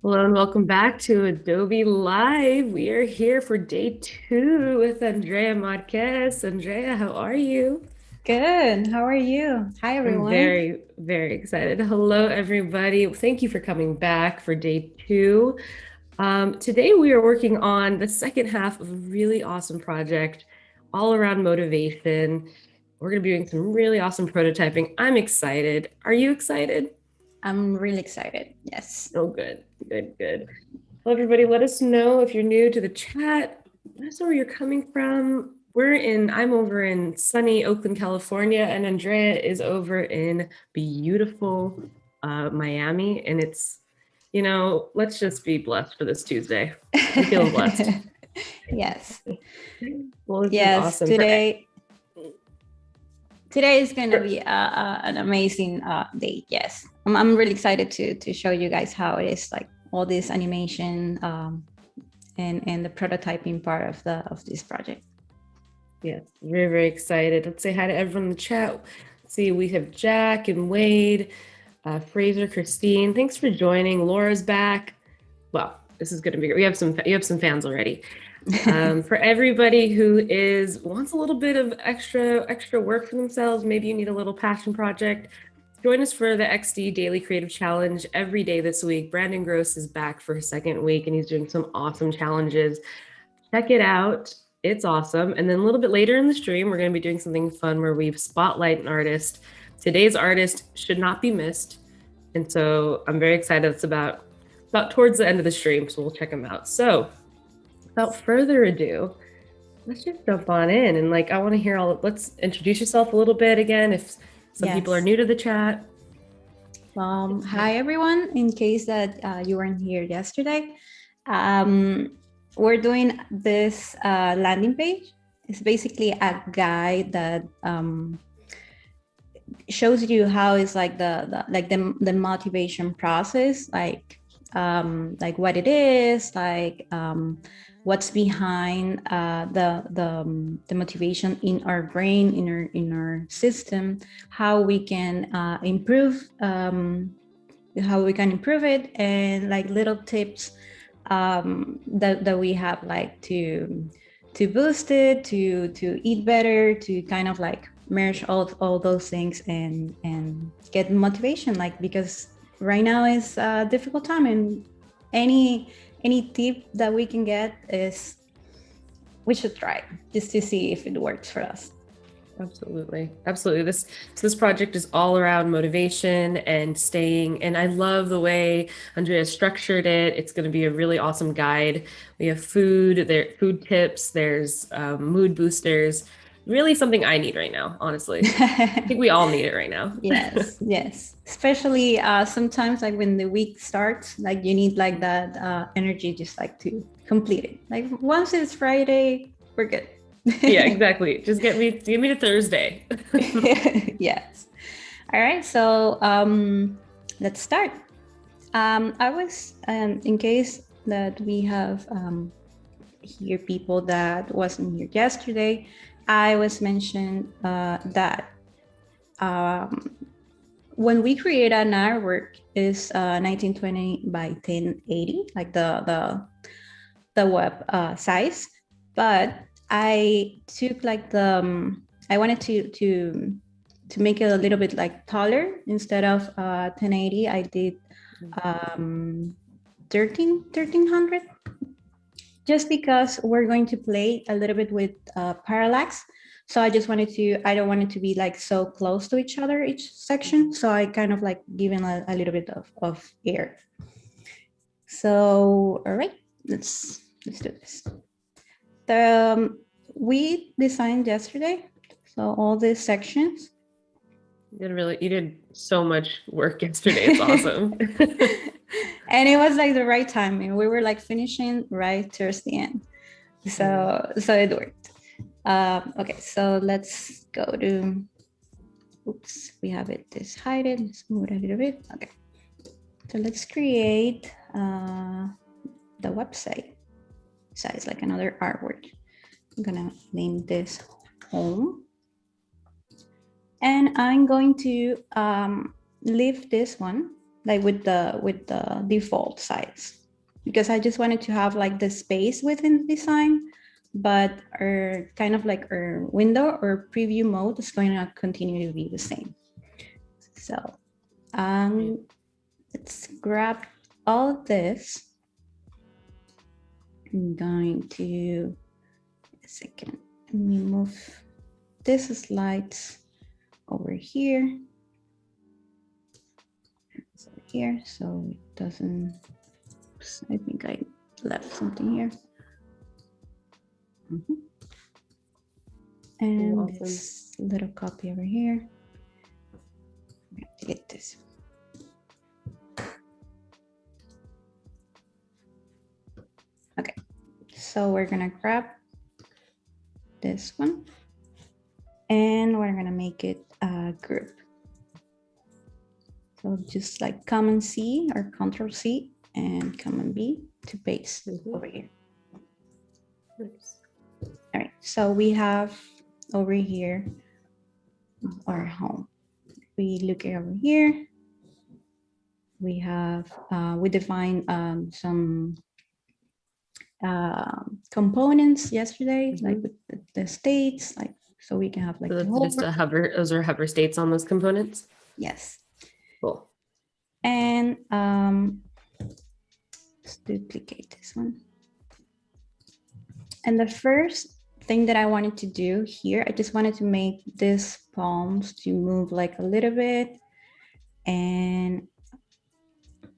Hello and welcome back to Adobe Live. We are here for day 2 with Andrea Marquez. Andrea, how are you? Good. How are you? Hi, I'm everyone. very, very excited. Hello, everybody. Thank you for coming back for day 2. Today we are working on the second half of a really awesome project all around motivation. We're going to be doing some really awesome prototyping. I'm excited. Are you excited? I'm really excited. Yes. Oh, good, good, good. Well, everybody, let us know if you're new to the chat. Let us know where you're coming from. I'm over in sunny Oakland, California, and Andrea is over in beautiful Miami. And let's just be blessed for this Tuesday. I'm feeling blessed. Yes. Well, this is Yes. awesome. Today is going to be an amazing day. Yes. I'm really excited to show you guys how it is, like all this animation and the prototyping part of this project. Yes, very, very excited. Let's say hi to everyone in the chat. Let's see, we have Jack and Wade, Fraser, Christine. Thanks for joining. Laura's back. Well, this is going to be great. You have some fans already. For everybody who wants a little bit of extra work for themselves, maybe you need a little passion project. Join us for the XD Daily Creative Challenge every day this week. Brandon Gross is back for his second week, and he's doing some awesome challenges. Check it out. It's awesome. And then a little bit later in the stream, we're going to be doing something fun where we spotlight an artist. Today's artist should not be missed. And so I'm very excited. It's about towards the end of the stream, so we'll check them out. So without further ado, let's just jump on in. And I want to hear let's introduce yourself a little bit again if some people are new to the chat. Hi, everyone. In case that you weren't here yesterday, we're doing this landing page. It's basically a guide that shows you how it's like the motivation process, like what it is, what's behind the motivation in our brain, in our system, how we can improve it, and like little tips that we have, like to boost it, to eat better, to kind of like merge all those things and get motivation, like because right now is a difficult time, and any tip that we can get is we should try just to see if it works for us. Absolutely. This project is all around motivation and staying, and I love the way Andrea structured it. It's going to be a really awesome guide. We have food tips, there's mood boosters, really something I need right now, honestly. I think we all need it right now. Yes, especially sometimes like when the week starts, like you need like that energy, just like to complete it. Like once it's Friday, we're good. Yeah, exactly. Just give me to Thursday. Yes. All right. So let's start. I was in case that we have here people that wasn't here yesterday, I was mentioned that when we create an artwork is 1920 by 1080, like the web size, but I took like I wanted to make it a little bit like taller. Instead of 1080, I did 1300, just because we're going to play a little bit with parallax. So I don't want it to be like so close to each other, each section. So I kind of like given a little bit of air. So, all right, let's do this. We designed yesterday So all these sections. You did so much work yesterday. It's awesome. And it was like the right timing. We were like finishing right towards the end. So it worked. Okay, so let's go to, oops, we have it, this hide it, let's move it a little bit. Okay, so let's create the website. So it's like another artboard. I'm gonna name this home. And I'm going to leave this one like with the default size, because I just wanted to have like the space within the design, but our kind of like our window or preview mode is going to continue to be the same. So let's grab all of this. I'm going to, a second, let me move this slides over here. It's over here, so it doesn't, oops, I think I left something here. And awesome. This little copy over here. I'm going to get this. Okay, so we're gonna grab this one and we're gonna make it a group. So just like Command C or Control C and Command B to paste over here. Nice. All right, so we have over here our home. We look over here. We have, we define some components yesterday, like with the states, like so we can have like so just a hover. Those are hover states on those components. Yes. Cool. And let's duplicate this one. And the first thing that I wanted to do here, I just wanted to make this palms to move like a little bit, and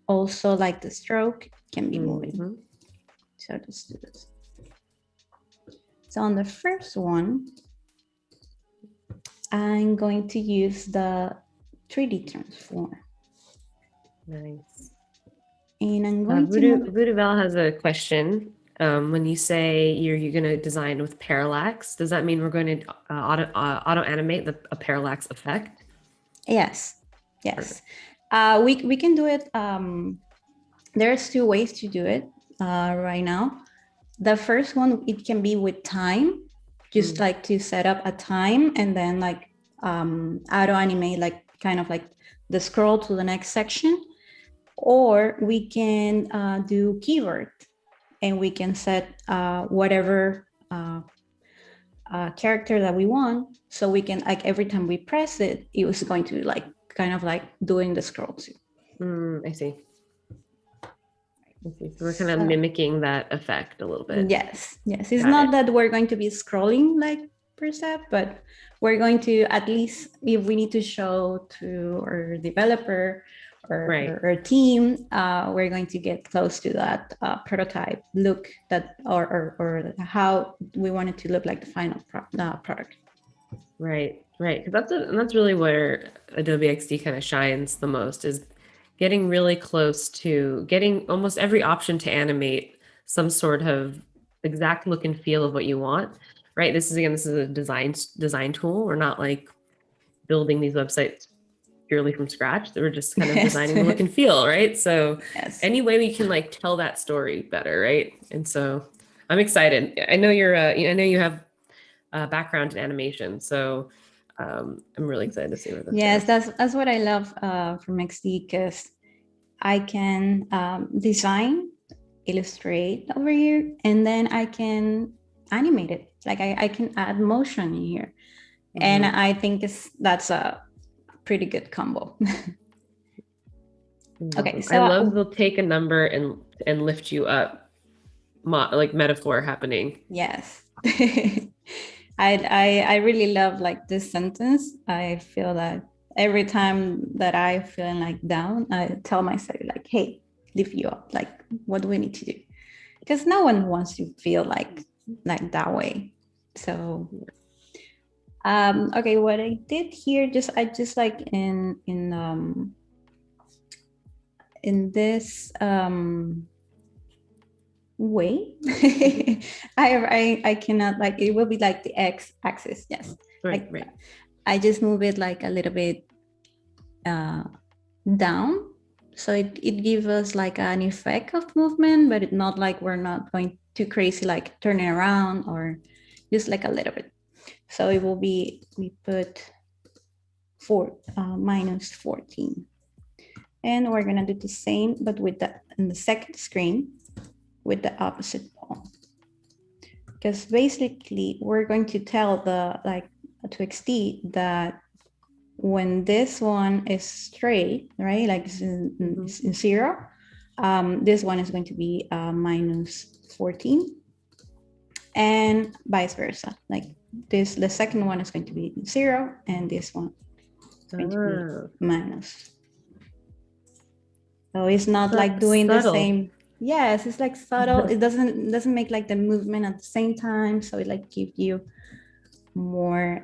also like the stroke can be moving. So let's do this. So on the first one, I'm going to use the 3D transform. Nice. And I'm going to Voodoo Bell has a question. When you say you're going to design with parallax, does that mean we're going to auto animate a parallax effect? Yes. Yes. We can do it. There's two ways to do it right now. The first one, it can be with time, just like to set up a time and then like auto animate, like kind of like the scroll to the next section. Or we can do keyword and we can set whatever character that we want. So we can, like every time we press it, it was going to like kind of like doing the scroll too. I see. So we're kind of mimicking that effect a little bit. Yes, yes. It's not that we're going to be scrolling like per se, but we're going to, at least if we need to show to our developer or our team, we're going to get close to that prototype look that or how we want it to look like the final product. Right. That's really where Adobe XD kind of shines the most, is getting really close to getting almost every option to animate some sort of exact look and feel of what you want, right? This is a design tool. We're not like building these websites purely from scratch. We're just kind of designing the look and feel, right? So any way we can like tell that story better, right? And so I'm excited. I know I know you have a background in animation, so I'm really excited to see where this goes. That's what I love from XD, because I can design, illustrate over here, and then I can animate it. Like I can add motion in here. And I think that's a pretty good combo. Okay, so I love they'll take a number and lift you up, like metaphor happening. Yes. I really love like this sentence. I feel that every time that I feel like down, I tell myself like, hey, lift you up. Like, what do we need to do? Because no one wants to feel like that way. So Okay, what I did here, I just like in this way. I cannot, like, it will be like the X axis. Yes. Right, Like right. I just move it like a little bit down. So it gives us like an effect of movement, but it's not like we're not going too crazy, like turning around, or just like a little bit. So it will be, we put minus 14. And we're gonna do the same, but with in the second screen with the opposite pole. Because basically we're going to tell to XD that when this one is straight, right, like it's in 0, this one is going to be minus 14, and vice versa. Like the second one is going to be 0, and this one is going to be minus. So it's not like doing subtle. The same. Yes, it's like subtle. It doesn't make like the movement at the same time. So it like gives you more.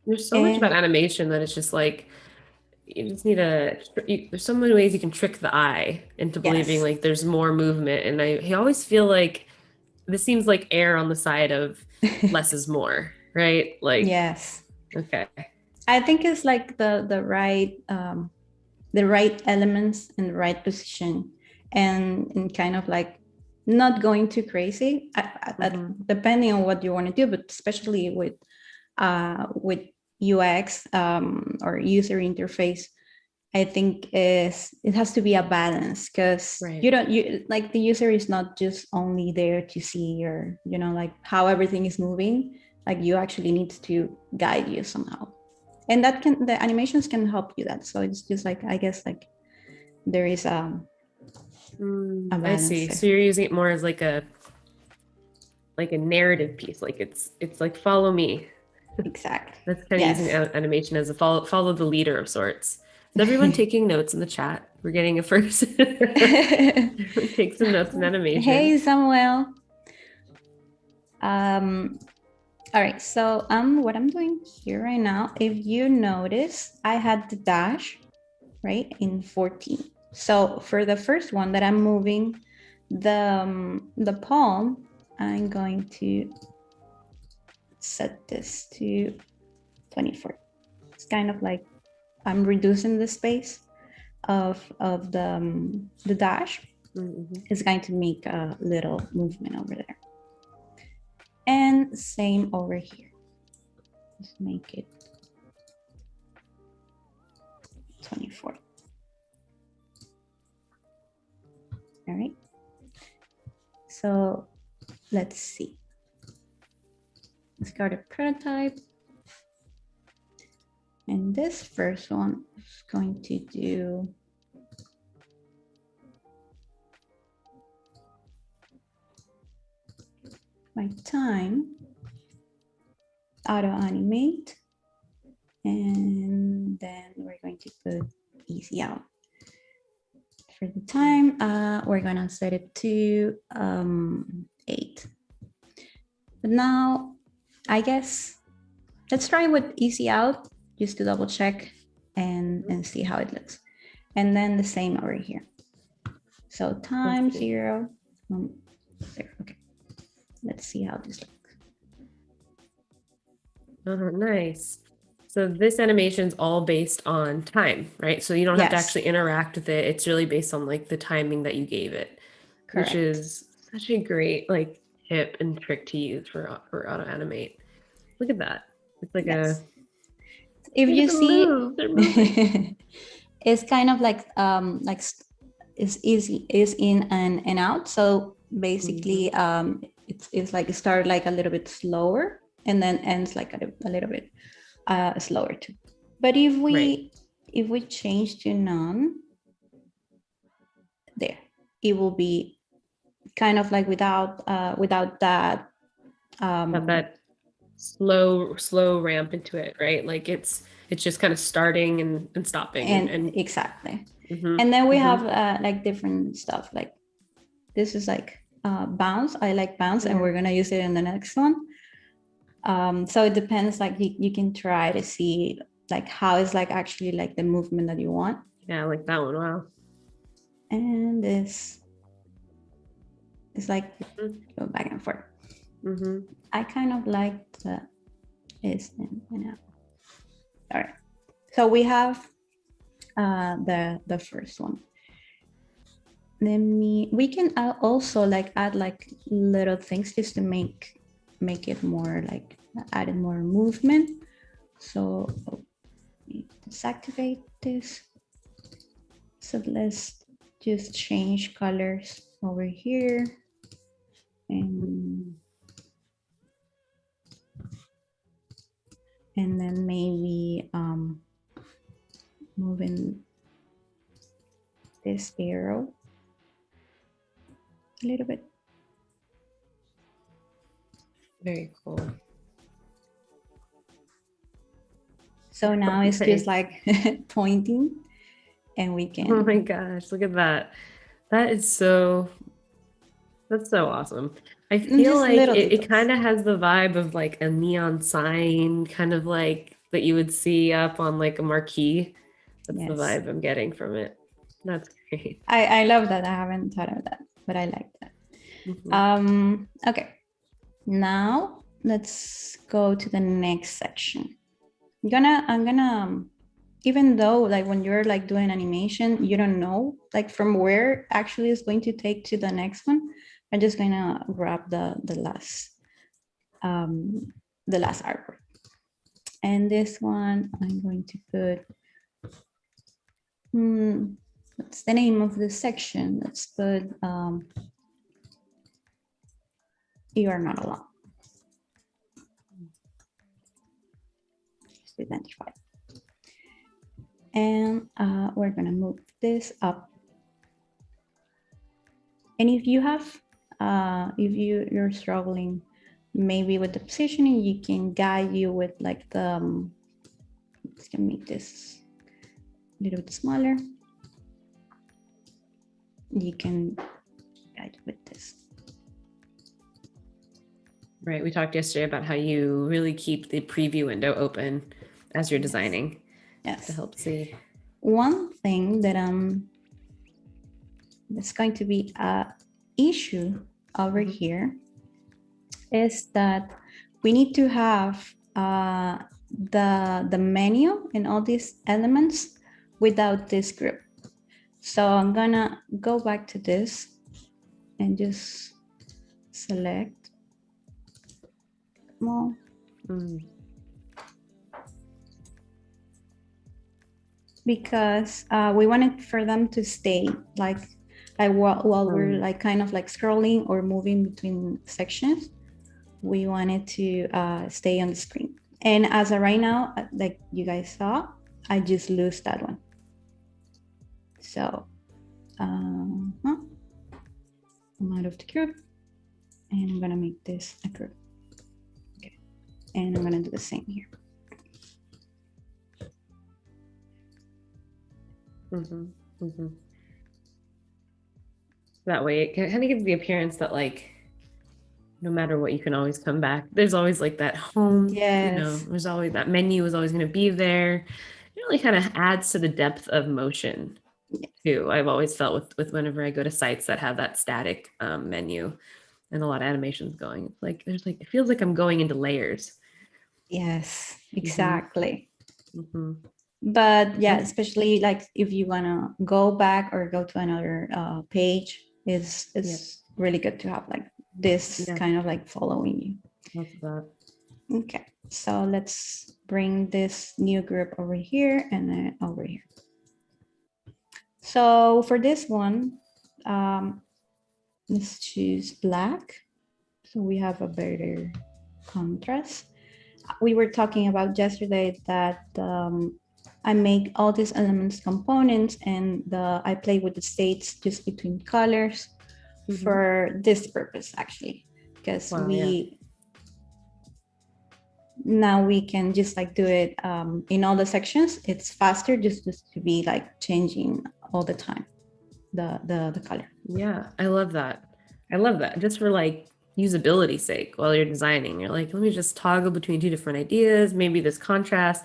There's so much about animation that it's just like, you just need there's so many ways you can trick the eye into believing like there's more movement. And I always feel like this seems like err on the side of less is more, right? Like, yes. Okay. I think it's like the right elements in the right position, and kind of like not going too crazy, depending on what you want to do, but especially with UX or user interface, I think it has to be a balance, because you like the user is not just only there to see your, like how everything is moving. Like you actually need to guide you somehow, and the animations can help you that. So it's just like, I guess, like there is a balance. I see. So you're using it more as like a narrative piece, like it's like follow me. Exactly. That's kind of using animation as a follow the leader of sorts. Is everyone taking notes in the chat? We're getting a first. Everyone take some notes in animation. Hey, Samuel. All right, so what I'm doing here right now, if you notice, I had the dash, right, in 14. So for the first one that I'm moving the palm, I'm going to set this to 24. It's kind of like I'm reducing the space of the dash. It's going to make a little movement over there. And same over here. Just make it 24. All right. So let's see. Let's go to prototype. And this first one is going to do my time, Auto Animate, and then we're going to put easy out. For the time, we're gonna set it to 8. But now, I guess, let's try with easy out, just to double check and see how it looks. And then the same over here. So time 0, 0. Okay. Let's see how this looks. Oh, nice. So this animation is all based on time, right? So you don't have to actually interact with it. It's really based on like the timing that you gave it. Correct. Which is such a great like tip and trick to use for Auto Animate. Look at that. It's like if you see, it's kind of like it's easy, is in and out. So basically, it's like it started like a little bit slower and then ends like a little bit slower too. But if we change to none, there, it will be kind of like without that that slow ramp into it, right? Like it's just kind of starting and stopping and exactly. And then we have like different stuff, like this is like bounce. I like bounce, and we're gonna use it in the next one. So it depends, like you can try to see like how is like actually like the movement that you want. Yeah, like that one. Wow. And this is like Mm-hmm. go back and forth. Mm-hmm. I kind of like the is and out. All right. So we have the first one. We can also like add like little things just to make it more like add more movement. So let's activate this. So let's just change colors over here. And then maybe moving this arrow a little bit. Very cool. So now it's just like pointing, and we can. Oh my gosh, look at that. That's so awesome. I feel like it kind of has the vibe of like a neon sign, kind of like that you would see up on like a marquee. That's the vibe I'm getting from it. That's great. I love that. I haven't thought of that, but I like that. Okay, now let's go to the next section. I'm gonna even though like when you're like doing animation, you don't know like from where actually is going to take to the next one. I'm just gonna grab the last artboard. And this one I'm going to put what's the name of this section? Let's put you are not alone. Just identify. And we're gonna move this up. And if you have, if you're struggling maybe with the positioning, you can guide you with like the, let's gonna make this a little bit smaller. You can guide with this. Right. We talked yesterday about how you really keep the preview window open as you're designing. Yes. To help see. One thing that that's going to be a issue over here is that we need to have the menu and all these elements without this group. So I'm gonna go back to this and just select more. Because we wanted for them to stay like while we're like kind of like scrolling or moving between sections, we wanted to stay on the screen. And as of right now, like you guys saw, I just lose that one. So I'm out of the group and I'm gonna make this a group. Okay. And I'm gonna do the same here. That way it kind of gives the appearance that like no matter what, you can always come back. There's always like that home, you know, there's always that menu is always going to be there. It really kind of adds to the depth of motion too. I've always felt with whenever I go to sites that have that static menu and a lot of animations going, it's like there's like it feels like I'm going into layers. Yes, exactly. But yeah, especially like if you want to go back or go to another page, it's really good to have like this kind of like following you. That's that. Okay, so let's bring this new group over here and then over here. So for this one, let's choose black. So we have a better contrast. We were talking about yesterday that I make all these elements components and I play with the states just between colors for this purpose actually, because now we can just like do it in all the sections. It's faster just to be like changing all the time the color. Yeah, I love that. I love that. Just for like usability sake while you're designing. You're like, let me just toggle between two different ideas. Maybe this contrast.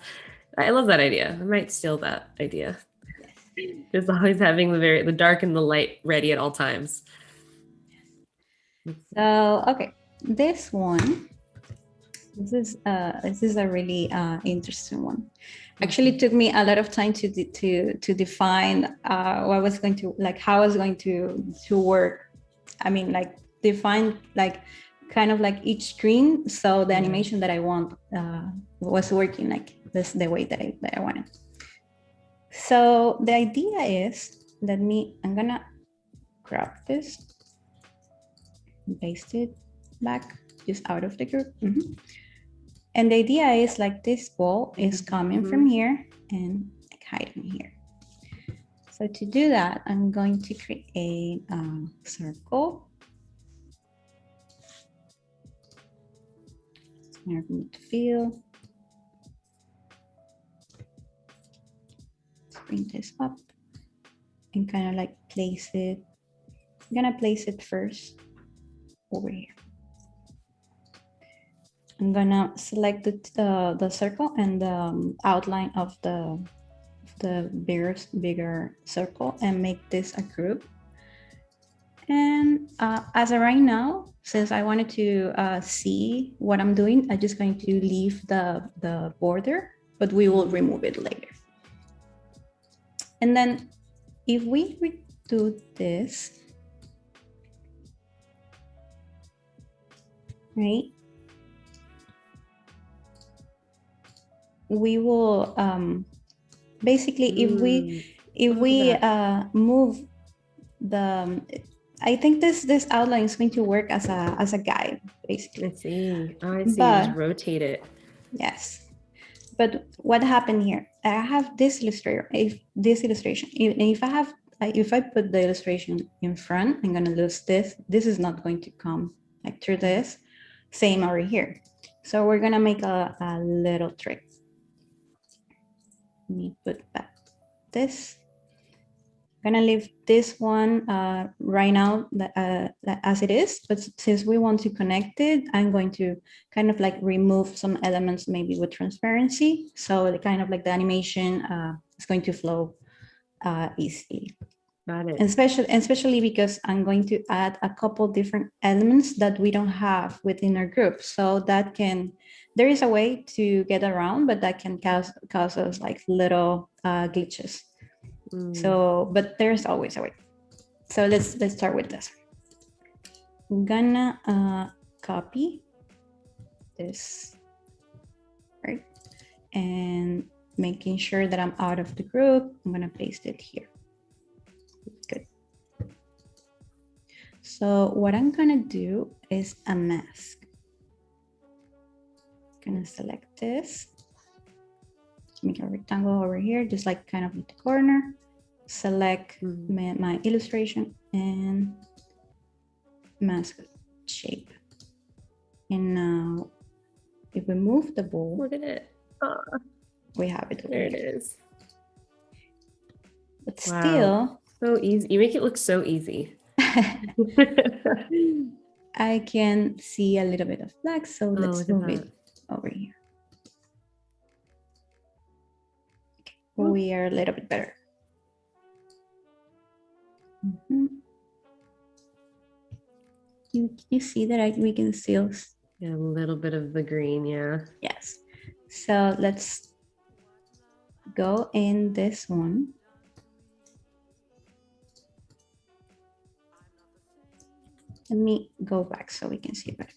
I love that idea. I might steal that idea. Just always having the dark and the light ready at all times. So, okay, this one, this is a really interesting one. Actually, it took me a lot of time to define what I was going to, like, how I was going to work. I mean, like, define like kind of like each screen, so the animation that I want was working like this, the way that I wanted. So the idea is, I'm gonna grab this, paste it back just out of the group. And the idea is like this ball is coming from here and like hiding here. So to do that, I'm going to create a circle. I'm going to fill. Let's bring this up and kind of like place it. I'm gonna place it first over here. I'm gonna select the circle and the outline of the bigger circle and make this a group. And as of right now, since I wanted to see what I'm doing, I'm just going to leave the border, but we will remove it later. And then if we redo this, right, we will basically if we move the, I think this outline is going to work as a guide, basically. I see. Oh, I see. Just rotate it. Yes. But what happened here? I have this illustration. If I put the illustration in front, I'm gonna lose this. This is not going to come like through this. Same over here. So we're gonna make a little trick. Let me put back this. I'm gonna leave this one right now as it is, but since we want to connect it, I'm going to kind of like remove some elements, maybe with transparency. So the kind of like the animation is going to flow easily. Got it. Especially because I'm going to add a couple different elements that we don't have within our group. So that there is a way to get around, but that can cause us like little glitches. So, but there's always a way. So let's start with this. I'm gonna copy this, right? And making sure that I'm out of the group, I'm gonna paste it here. Good. So what I'm gonna do is a mask. Gonna select this, make a rectangle over here, just like kind of at the corner. Select my illustration and mask shape. And now if we move the ball, look at it. We have it. There it is. But still, so easy. You make it look so easy. I can see a little bit of black, so let's move it over here. Okay. We are a little bit better. You see that we can still a little bit of the green, yeah. Yes. So let's go in this one. Let me go back so we can see better.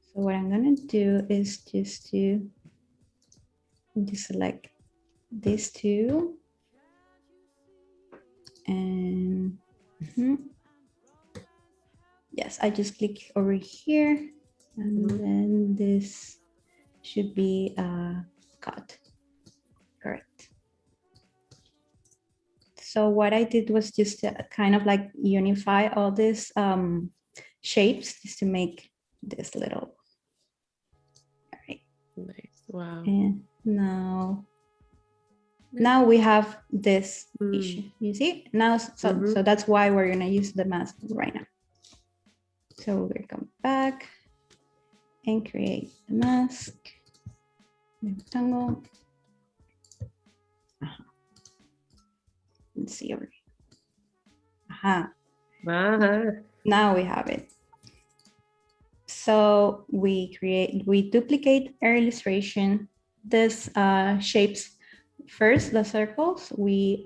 So what I'm gonna do is just to select these two and yes, I just click over here and then this should be cut. Correct. So what I did was just to kind of like unify all these shapes just to make this little. All right. Nice. Wow. And now Now we have this Mm. issue, you see? Now, so that's why we're gonna use the mask right now. So we're going back and create the mask. Rectangle. Let's see over here. Now we have it. So we duplicate our illustration. This shapes first the circles, we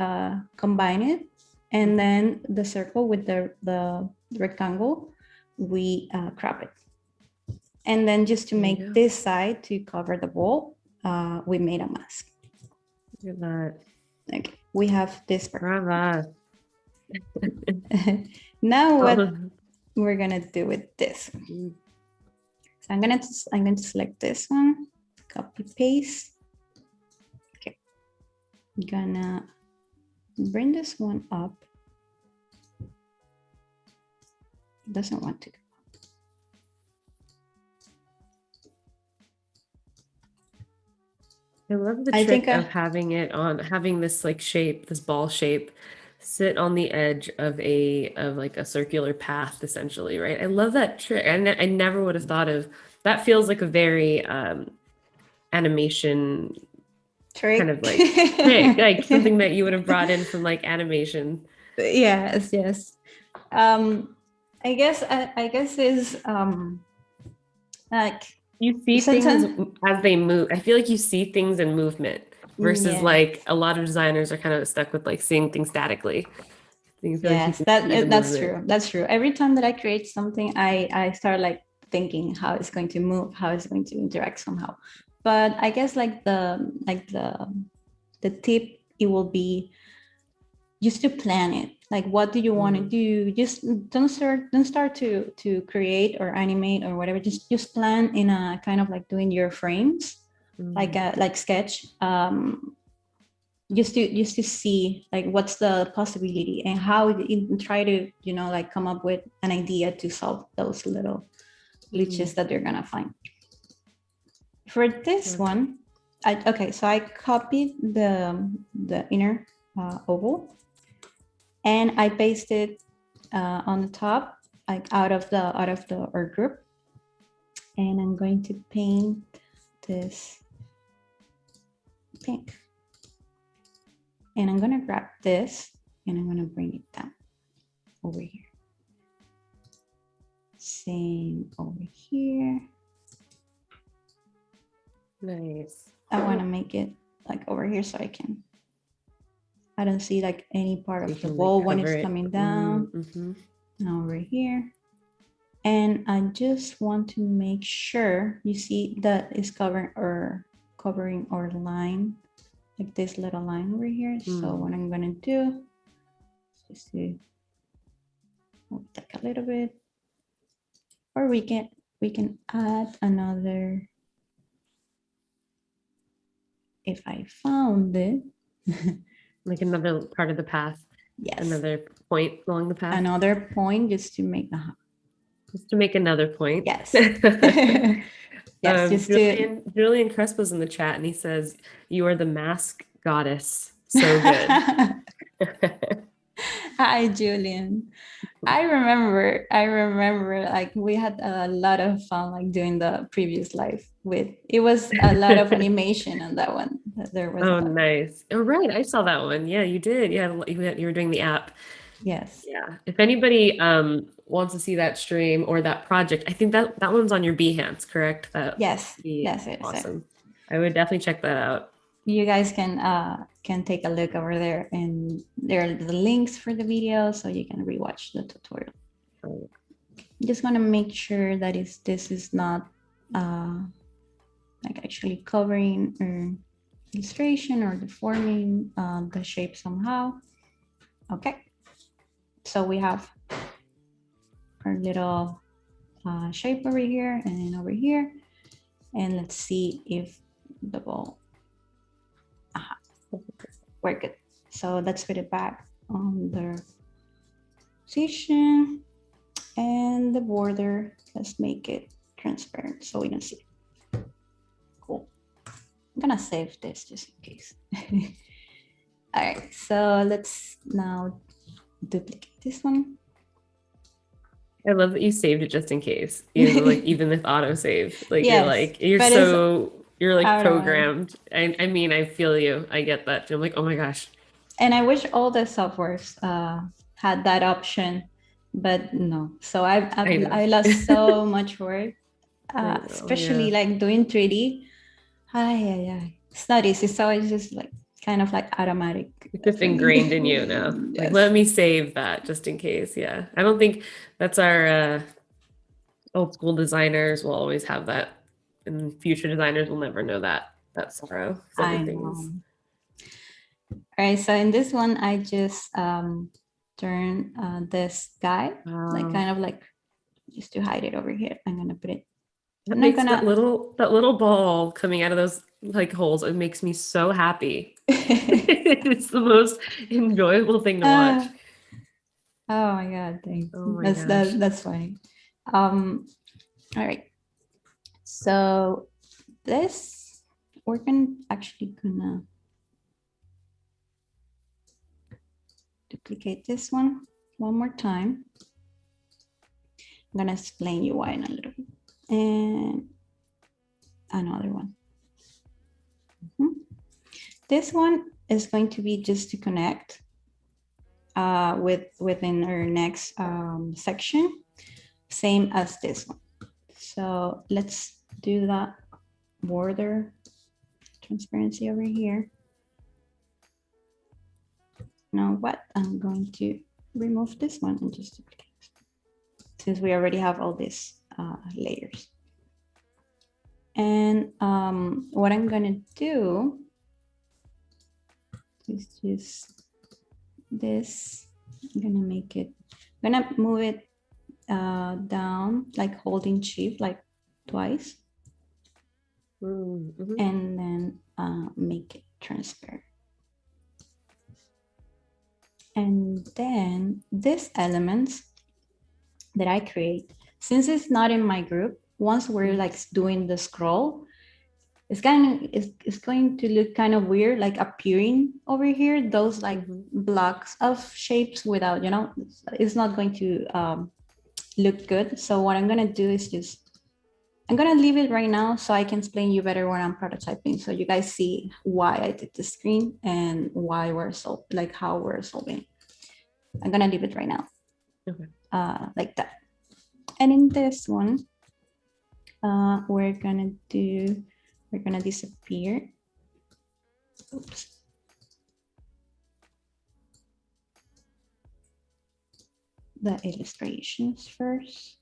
combine it, and then the circle with the rectangle, we crop it. And then just to make this side to cover the ball, we made a mask. Look at that. Okay, we have this part. Brava. Now what we're gonna do with this. So I'm going to select this one, copy paste. Okay, I'm gonna bring this one up. It doesn't want to go up. I love the trick of having this like shape, this ball shape, sit on the edge of like a circular path, essentially, right? I love that trick. I never would have thought of that. Feels like a very animation trick, kind of like trick, like something that you would have brought in from like animation. Yes. I guess is like you see things as they move. I feel like you see things in movement versus like a lot of designers are kind of stuck with like seeing things statically. Yes, that's true. That's true. Every time that I create something, I start like thinking how it's going to move, how it's going to interact somehow. But I guess like the tip, it will be just to plan it. Like, what do you want to do? Just don't start to create or animate or whatever. Just plan in a kind of like doing your frames, like sketch. Just to see like what's the possibility and how you try to like come up with an idea to solve those little glitches that you're gonna find. For this one, so I copied the inner oval and I pasted on the top, like out of the art group, and I'm going to paint this pink. And I'm gonna grab this and I'm gonna bring it down over here. Same over here. Nice. I wanna make it like over here so I don't see like any part of the ball when it's coming down. Now over here. And I just want to make sure you see that is covering our line, like this little line over here. So what I'm gonna do is to move it a little bit, or we can add another. If I found it, like another part of the path. Yes. Another point along the path. Another point just to make another point. Yes. Yes. Julian Crespo's in the chat and he says, "You are the mask goddess. So good." Hi, Julian. I remember like we had a lot of fun like doing the previous live it was a lot of animation on that one. There was nice. Oh, right. I saw that one. Yeah, you did. You were doing the app. Yes. Yeah. If anybody wants to see that stream or that project, I think that one's on your Behance, correct? Yes. Awesome. I would definitely check that out. You guys can take a look over there, and there are the links for the video so you can rewatch the tutorial. Just want to make sure that this is not like actually covering or illustration or deforming the shape somehow. Okay, so we have our little shape over here and over here, and let's see if the ball work it. So let's put it back on the position, and the border, let's make it transparent so we can see. Cool. I'm gonna save this just in case. All right, so let's now duplicate this one. I love that you saved it just in case. Even with autosave, like Yes, you're like automatic. programmed. I mean, I feel you. I get that. I'm like, oh my gosh. And I wish all the softwares had that option, but no. So I know. I lost so much work, I know, especially yeah. like doing 3D. It's not easy. So it's just like kind of like automatic It's just for me. ingrained in you now. Like, Yes. let me save that just in case. Yeah. I don't think that's our old school designers will always have that. And future designers will never know that sorrow. 'Cause I everything's know. All right. So in this one, I just turn this guy, like kind of like just to hide it over here. I'm going to put it. that I'm not makes going that little ball coming out of those like holes. It makes me so happy. to. It's the most enjoyable thing to watch. Oh my God, thanks. Oh my gosh. That's funny. All right. So this we're actually gonna duplicate this one more time. I'm gonna explain you why in a little bit. And another one. This one is going to be just to connect within our next section, same as this one. So let's do that border transparency over here. Now what? I'm going to remove this one and just duplicate since we already have all these layers. And what I'm gonna do is just this. I'm gonna make it, I'm gonna move it down, like holding shift like twice. Mm-hmm. And then make it transparent. And then these elements that I create, since it's not in my group, once we're like doing the scroll, it's going to look kind of weird, like appearing over here, those like blocks of shapes without, it's not going to look good. So what I'm gonna do is I'm gonna leave it right now so I can explain you better when I'm prototyping, so you guys see why I did the screen and why how we're solving. I'm gonna leave it right now, like that. And in this one, we're gonna disappear. Oops. The illustrations first.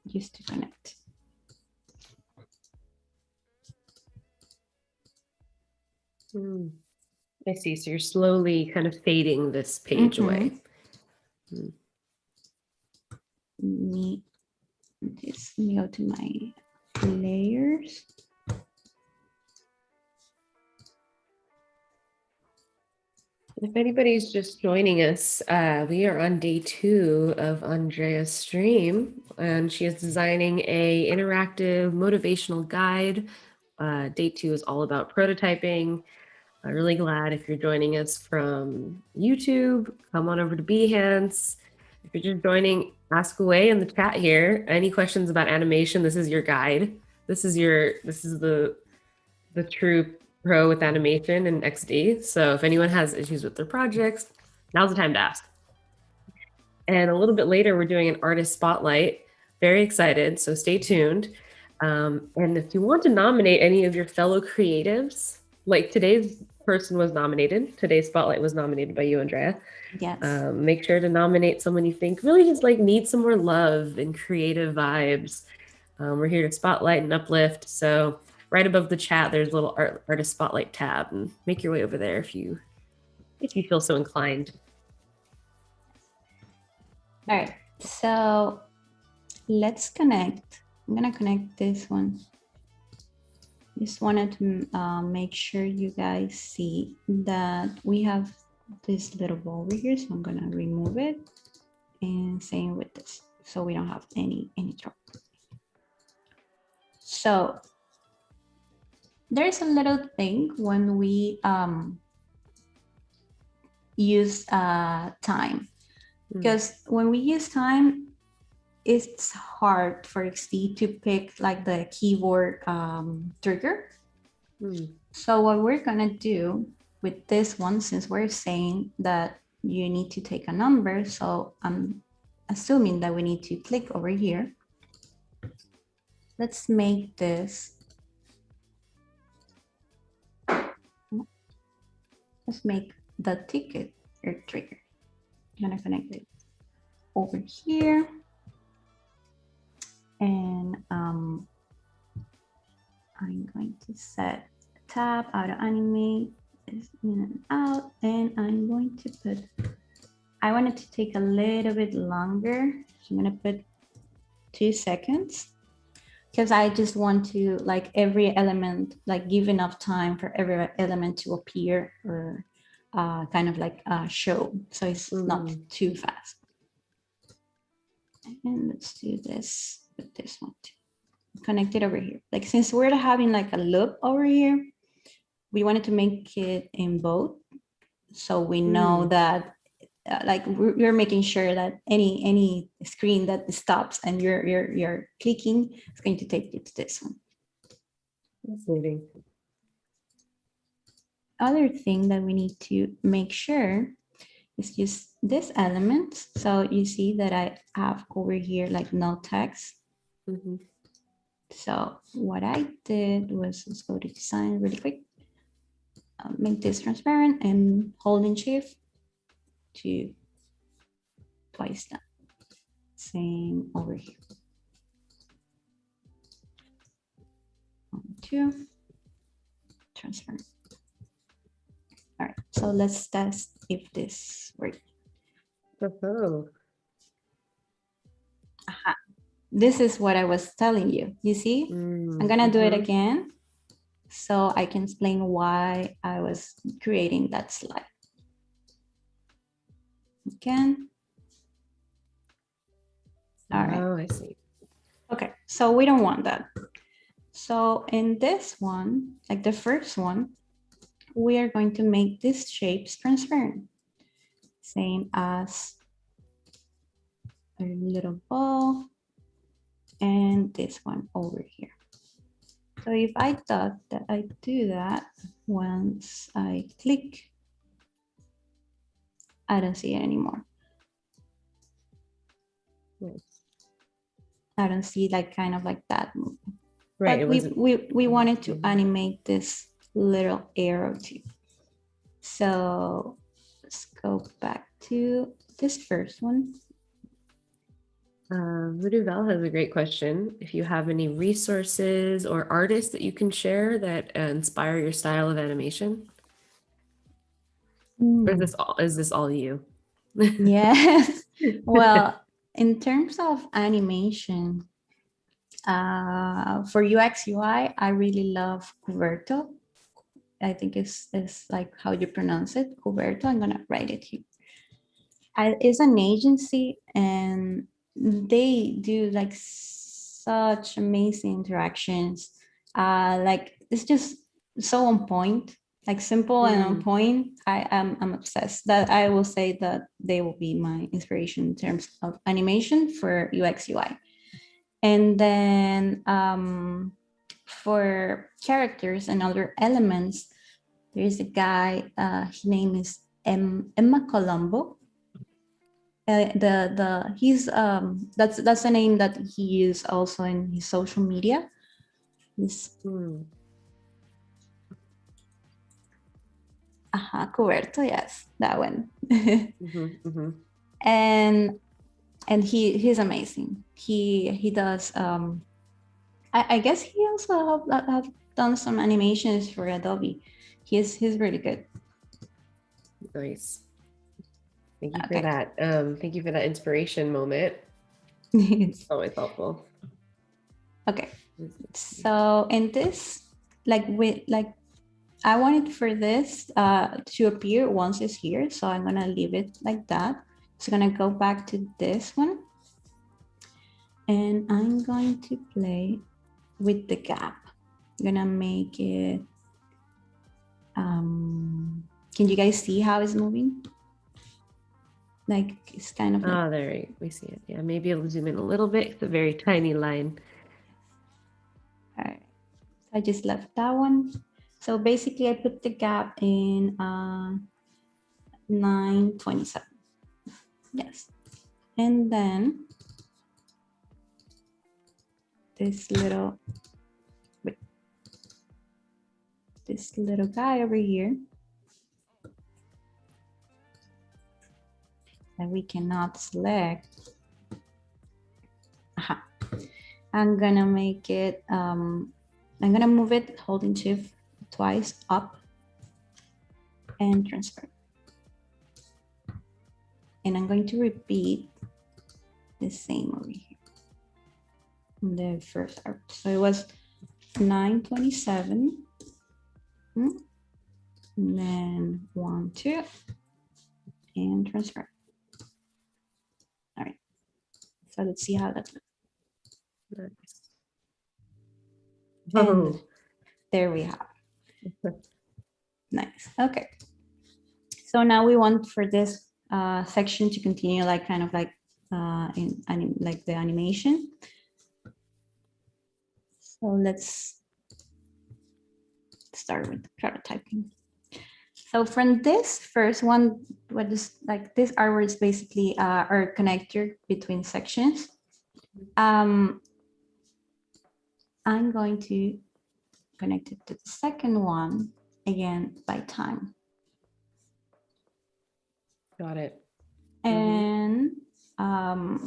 Just to connect. I see. So you're slowly kind of fading this page away. Let me go to my layers. If anybody's just joining us, we are on day 2 of Andrea's stream, and she is designing a interactive motivational guide. Day 2 is all about prototyping. I'm really glad if you're joining us from YouTube, come on over to Behance. If you're just joining, ask away in the chat here. Any questions about animation? This is your guide. This is the true pro with animation and XD. So if anyone has issues with their projects, now's the time to ask. And a little bit later, we're doing an artist spotlight. Very excited, so stay tuned. And if you want to nominate any of your fellow creatives, like today's person was nominated, today's spotlight was nominated by you, Andrea. Yes. Make sure to nominate someone you think really just like needs some more love and creative vibes. We're here to spotlight and uplift. So right above the chat, there's a little artist spotlight tab, and make your way over there if you feel so inclined. All right, so let's connect. I'm gonna connect this one. Just wanted to make sure you guys see that we have this little ball over here, so I'm gonna remove it, and same with this. so we don't have any trouble. So there's a little thing when we use time, because when we use time, it's hard for XD to pick like the keyboard trigger. So what we're gonna do with this one, since we're saying that you need to take a number, so I'm assuming that we need to click over here. Let's make this, let's make the ticket or trigger. I'm gonna connect it over here. And I'm going to set tab, Auto Animate, this in and out, and I'm going to put, I want it to take a little bit longer. So I'm gonna put 2 seconds, because I just want to like every element, like give enough time for every element to appear or kind of like show. So it's not too fast. And let's do this with this one too. Connect it over here. Like since we're having like a loop over here, we wanted to make it in both. So we know that like we're making sure that any screen that stops and you're clicking, it's going to take you to this one. Fascinating. Other thing that we need to make sure is just this element. So you see that I have over here like no text. So what I did was, let's go to design really quick. Make this transparent and holding shift to twice that. Same over here. 1, 2, transparent. All right, so let's test if this works. This is what I was telling you. You see, I'm gonna do it again so I can explain why I was creating that slide. Again. All right. Oh, I see. Okay, so we don't want that. So in this one, like the first one, we are going to make these shapes transparent. Same as a little ball and this one over here. So if I thought that I do that, once I click, I don't see it anymore. I don't see like kind of like that movement. Right. But we wanted to animate this little arrow too. So let's go back to this first one. Voodoo Val has a great question. If you have any resources or artists that you can share that inspire your style of animation, or is this all you? Yes. Well, in terms of animation, for UX UI, I really love Cuberto. I think it's like how you pronounce it, Cuberto. I'm gonna write it here. It's an agency and they do like such amazing interactions. Like it's just so on point, like simple and on point. I'm obsessed. That I will say that they will be my inspiration in terms of animation for UX UI. And then for characters and other elements, there's a guy, his name is Emma Colombo. He's that's a name that he used also in his social media. Cuberto, yes, that one. And he's amazing. He does. I guess he also have done some animations for Adobe. He's really good. Nice. Thank you for that. Thank you for that inspiration moment. It's always helpful. Okay. So in this, I wanted for this to appear once it's here. So I'm gonna leave it like that. So I'm gonna go back to this one. And I'm going to play with the gap. I'm gonna make it, can you guys see how it's moving? Like it's kind of like, oh, there we see it. Yeah, maybe I'll zoom in a little bit. It's a very tiny line. all right. I just left that one. So basically I put the gap in 927. Yes. And then this little, wait, this little guy over here that we cannot select. Aha. I'm gonna make it, I'm gonna move it holding shift twice up and transfer. And I'm going to repeat the same over here. The first arc. So it was 927. And then 1, 2, and transfer. All right. So let's see how that looks. Nice. And Oh. there we have it. Nice. Okay. So now we want for this section to continue like kind of like like the animation. So let's start with prototyping. So from this first one, what is like this artwork is basically our connector between sections. I'm going to connect it to the second one again by time. Got it. And I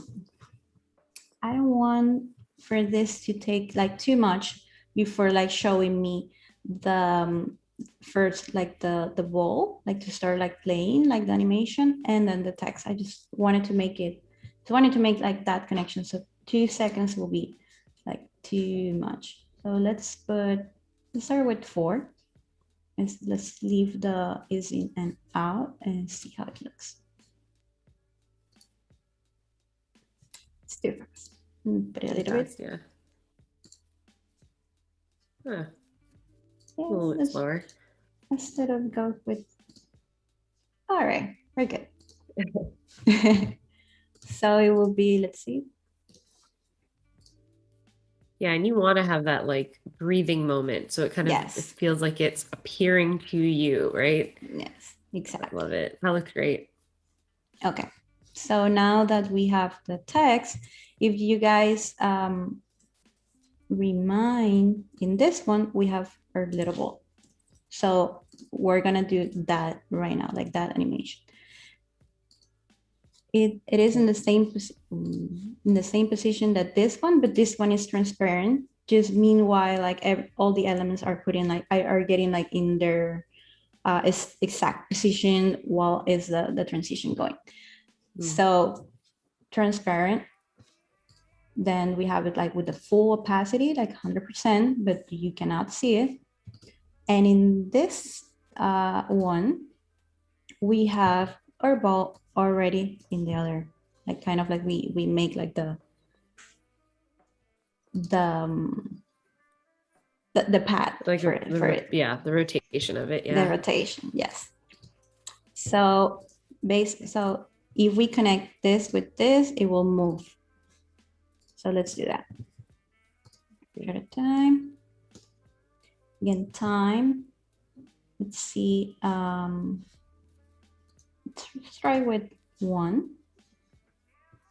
don't want for this to take like too much before like showing me the first like the ball, like to start like playing like the animation and then the text. I just wanted to make it, like that connection. So 2 seconds will be like too much. So let's start with 4. Let's leave the is in and out and see how it looks. It's too fast. Put it a little bit. Yeah. Huh. Yeah, A little bit slower. Instead of go with, all right, we're good. So it will be, let's see. Yeah, and you want to have that like breathing moment. So it kind of it feels like it's appearing to you, right? Yes, exactly. I love it. That looks great. Okay. So now that we have the text, if you guys remind, in this one, we have our little ball. So we're gonna do that right now, like that animation. It is in the same position that this one, but this one is transparent. Just meanwhile, like all the elements are put in, like are getting like in their exact position while is the transition going. So transparent. Then we have it like with the full opacity, like 100%, but you cannot see it. And in this one, we have our ball already in the other, like kind of like we make like the pad like for it. Yeah, the rotation of it. Yeah. The rotation, yes. So so if we connect this with this, it will move. So let's do that. At a time. Again, time. Let's see. Let's try with 1.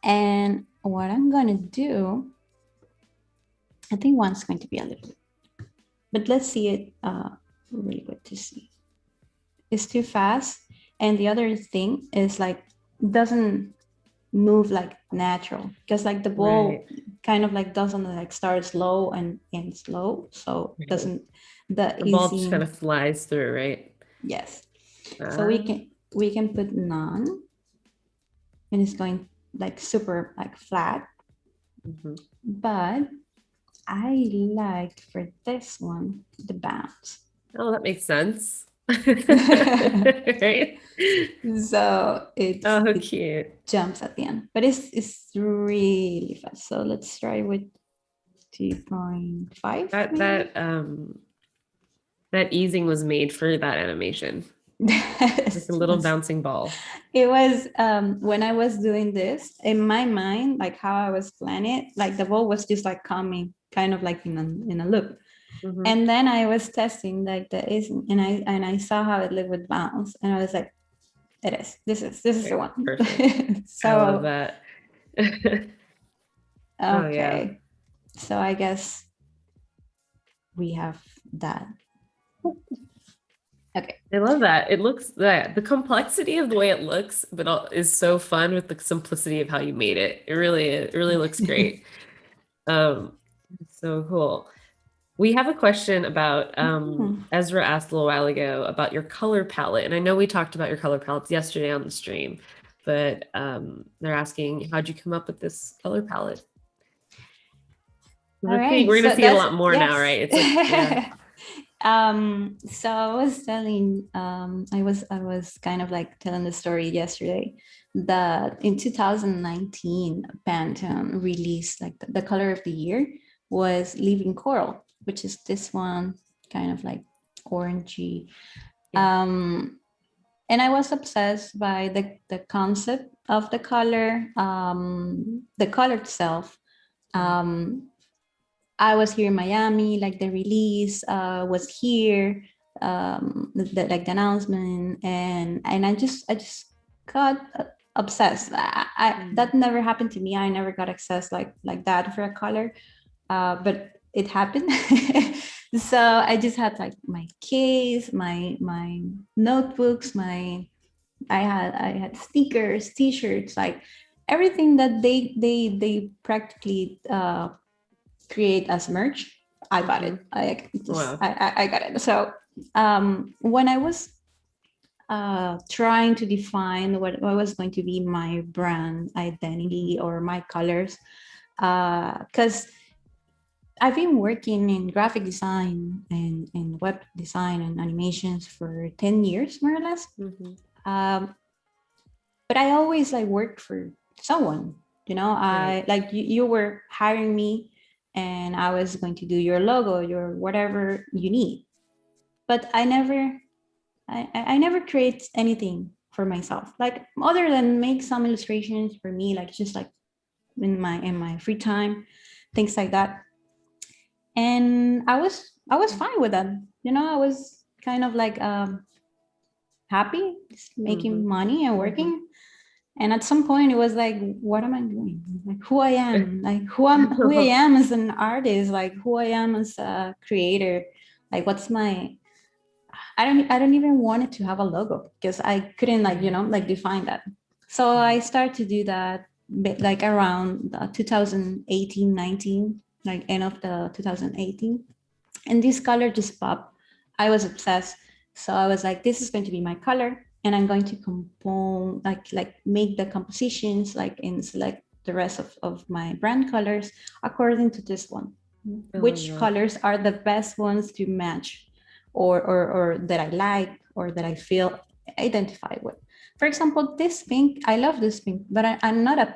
And what I'm gonna do, I think 1's going to be a little bit, but let's see it really good to see. It's too fast. And the other thing is like, doesn't move like natural, because like the ball kind of like doesn't like start slow and end slow. So doesn't the ball just kind of flies through, right? Yes. So we can put none, and it's going like super like flat. But I like for this one the bounce. Oh, that makes sense. Right? So Oh, it cute. jumps at the end, but it's really fast. So let's try with 2.5 That maybe. that um that easing was made for that animation. Like a little bouncing ball. It was when I was doing this in my mind, like how I was planning it, like the ball was just like coming kind of like in a loop. Hmm. And then I was testing like the is and I saw how it looked with bounce, and I was like, it is. This is the Right. one. Perfect. I love So that. Oh yeah. okay. So I guess we have that. Okay. I love that. It looks that the complexity of the way it looks, but is so fun with the simplicity of how you made it. It really looks great. Um, so cool. We have a question about Mhm. Ezra asked a little while ago about your color palette. And I know we talked about your color palettes yesterday on the stream, but they're asking, how'd you come up with this color palette? All right. We're gonna So see it a that's lot more now, yes. right? It's like, yeah. So I was telling, I was kind of like telling the story yesterday that in 2019, Pantone released like the color of the year was Living Coral, which is this one kind of like orangey. Yeah. And I was obsessed by the concept of the color itself. Um, I was here in Miami, like the release was here, like the announcement, and I just got obsessed. That never happened to me. I never got access like that for a color, but it happened. So I just had like my case, my notebooks, I had stickers, T-shirts, like everything that they practically create as merch. I bought it. Mhm. Wow. I got it. So when I was trying to define what was going to be my brand identity or my colors, because I've been working in graphic design and web design and animations for 10 years, more or less. Hmm. Um, but I always like worked for someone, Right. I like you were hiring me and I was going to do your logo, your whatever you need. But I never create anything for myself, like other than make some illustrations for me, like just like in my free time, things like that. And I was fine with that. I was kind of like happy, just making Hmm. money and Hmm. working. And at some point, it was like, what am I doing? Like who I am, like who I am as an artist, like who I am as a creator, like what's my. I don't even want it to have a logo because I couldn't like like define that. So I started to do that like around 2018, 19, like end of the 2018, and this color just popped. I was obsessed. So I was like, this is going to be my color, and I'm going to compose like make the compositions like and select the rest of my brand colors according to this one. I love Which that. colors are the best ones to match, or that I like or that I feel identify with. For example, this pink, I love this pink, but I'm not a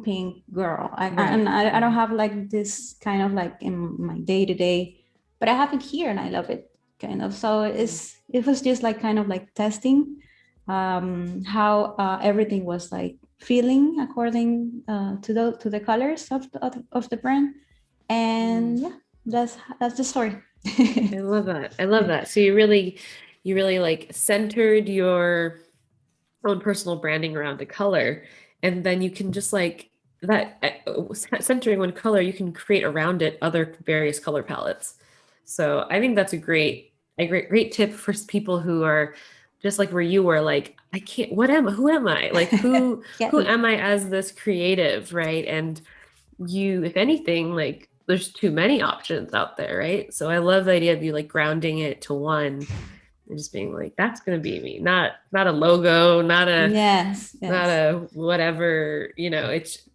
pink girl. Right. I don't Right. have like this kind of like in my day to day, but I have it here and I love it kind of. So it was just like kind of like testing how everything was like feeling according to the colors of the brand, and Mm. yeah, that's the story. I love that. I love that. So you really like centered your own personal branding around a color, and then you can just like that centering one color, you can create around it other various color palettes. So I think that's great tip for people who are just like where you were, like, I can't, who am I? Like Yeah, who am I as this creative, right? And you, if anything, like there's too many options out there, right? So I love the idea of you like grounding it to one and just being like, that's going to be me, not a logo, not Yes, a whatever, it's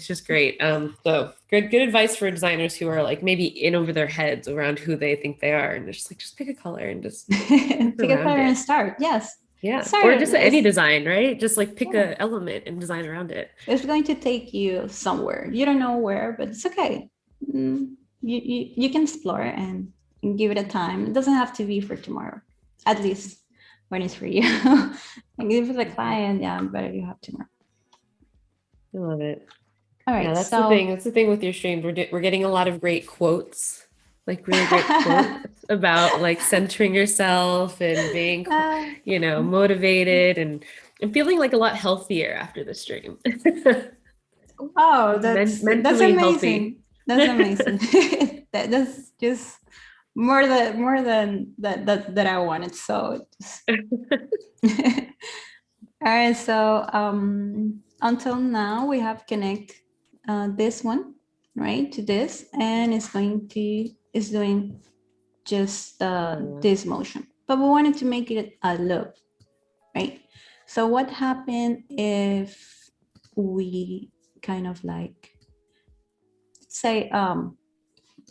just great. So good advice for designers who are like maybe in over their heads around who they think they are, and they're just like, just pick a color and just pick a color and start. Yes. Yeah. Start, or just any design, right? Just like pick a element and design around it. It's going to take you somewhere. You don't know where, but it's okay. You can explore and give it a time. It doesn't have to be for tomorrow, at least when it's for you. And if it's a client, yeah, better you have tomorrow. I love it. All right. Yeah, that's the thing. That's the thing with your stream. We're getting a lot of great quotes, like really great quotes about like centering yourself and being, motivated and feeling like a lot healthier after the stream. Wow, that's mentally amazing. healthy. That's amazing. That's just more than that I wanted. So all right. So until now we have connect this one right to this, and it's doing just this motion, but we wanted to make it a loop, right? So what happened if we kind of like say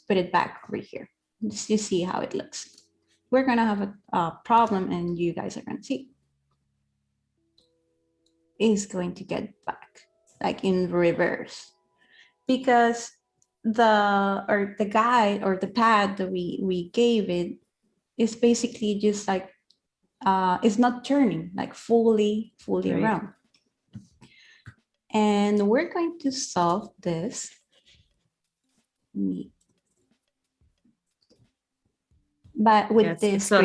put it back over here just to see how it looks? We're gonna have a problem, and you guys are gonna see is going to get back like in reverse, because the guide or the pad that we gave it is basically just like it's not turning like fully right around. And we're going to solve this. But with this it's not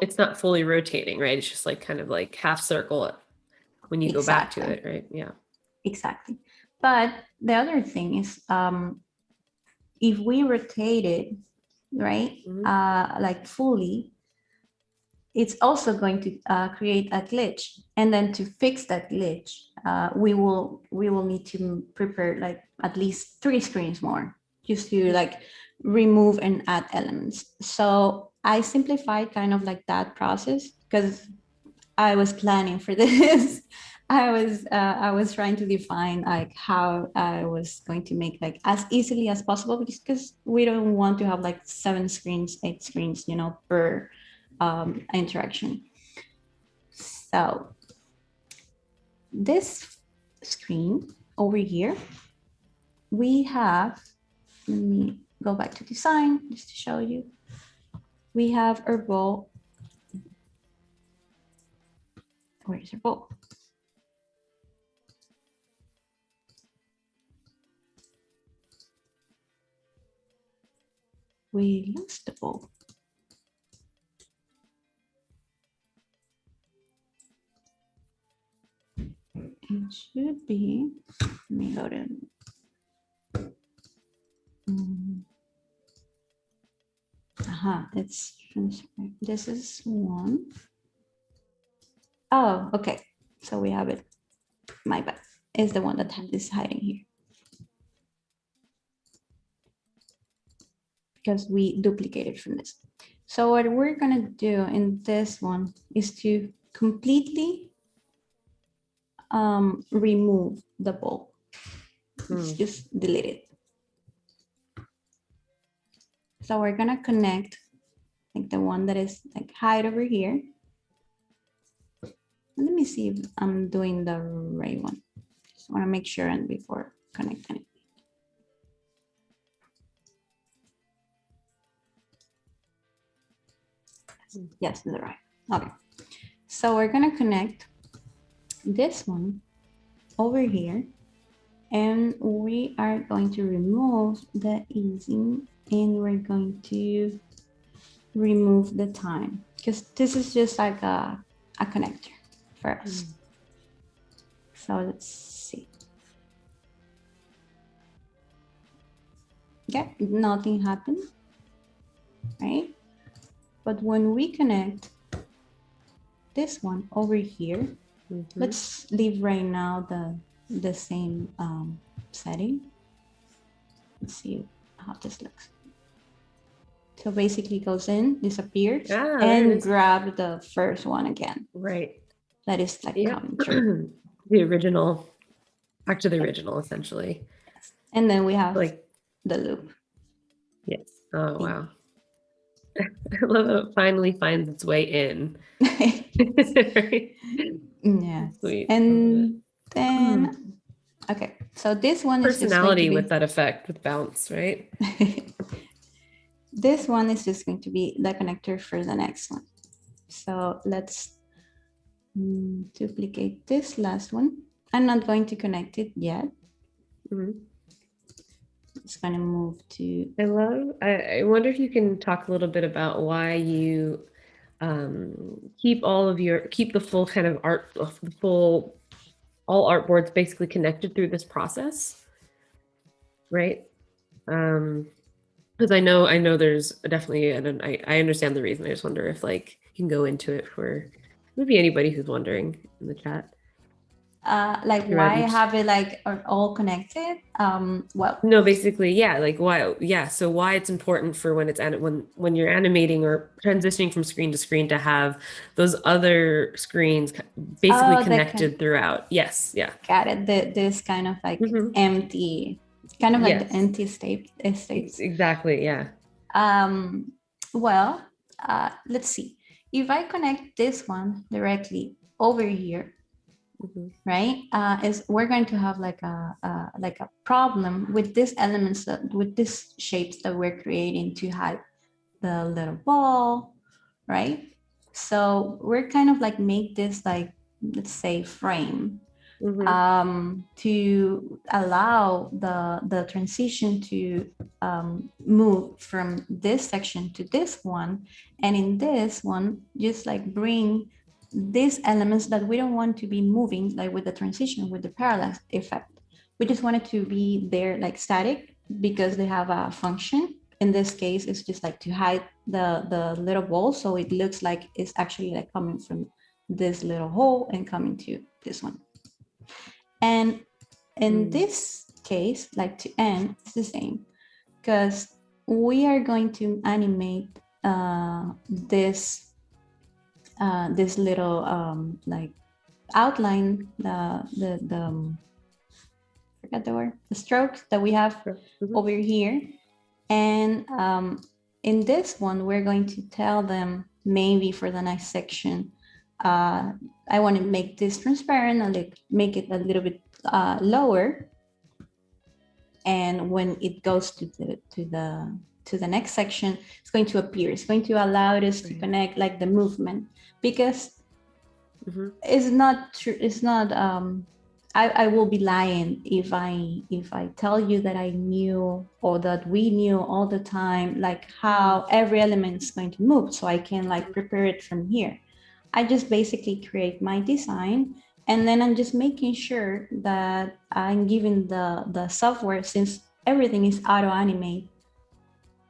it's not fully rotating, right? It's just like kind of like half circle when you go back to it, right? Yeah. Exactly. But the other thing is if we rotate it, right, like fully, it's also going to create a glitch. And then to fix that glitch, we will need to prepare like at least 3 screens more just to like remove and add elements. So I simplified kind of like that process because I was planning for this. I was trying to define like how I was going to make like as easily as possible, because we don't want to have like 7 screens, 8 screens, per interaction. So this screen over here, we have, let me go back to design just to show you. We have our ball. Where's our ball? We lost the ball. It should be, let me go to, it's transparent. This is one. Oh, okay. So we have it. My bad. Is the one that is hiding here. Because we duplicated from this. So what we're gonna do in this one is to completely remove the ball. It's just delete it. So we're gonna connect like the one that is like hide over here. Let me see if I'm doing the right one. Just wanna make sure and before connecting it. Yes, that's right. Okay. So we're gonna connect this one over here, and we are going to remove the easing, and we're going to remove the time, because this is just like a connector for us. So let's see. Yeah, nothing happened, right? But when we connect this one over here, let's leave right now the same setting. Let's see how this looks. So basically goes in, disappears, Ah, there it and is. grab the first one again. Right. That is like Yep. coming through. The original, back to the original, essentially. Yes. And then we have Like, the loop. yes. Oh, wow. I love how it finally finds its way in. Yes. Sweet. And then, okay. So this one is just going to Personality be with that effect with bounce, right? this one is just going to be the connector for the next one. So let's duplicate this last one. I'm not going to connect it yet. It's going to move to. I wonder if you can talk a little bit about why you keep the full kind of all artboards basically connected through this process, right? Because I know there's definitely, and I understand the reason. I just wonder if like you can go into it for maybe anybody who's wondering in the chat. Like why have it like all connected? Well, no, basically, yeah, like why, yeah. So why it's important for when it's when you're animating or transitioning from screen to screen to have those other screens basically connected throughout. Yes, yeah. Got it. This kind of like empty, kind of like the empty states. Exactly, yeah. Well, let's see. If I connect this one directly over here, right, is we're going to have like a problem with these elements with these shapes that we're creating to hide the little ball, right? So we're kind of like make this like, let's say, frame to allow the transition to move from this section to this one, and in this one just like bring these elements that we don't want to be moving, like with the transition, with the parallax effect. We just want it to be there like static because they have a function. In this case, it's just like to hide the little ball, so it looks like it's actually like coming from this little hole and coming to this one. And in this case, like to end, it's the same, because we are going to animate this this little like outline, the forget the word, the strokes that we have over here. And in this one, we're going to tell them maybe for the next section, I want to make this transparent and like make it a little bit lower. And when it goes to the next section, it's going to appear. It's going to allow us to connect like the movement, because it's not true. It's not. I will be lying if I tell you that I knew, or that we knew all the time, like how every element is going to move, so I can like prepare it from here. I just basically create my design, and then I'm just making sure that I'm giving the software, since everything is Auto Animate,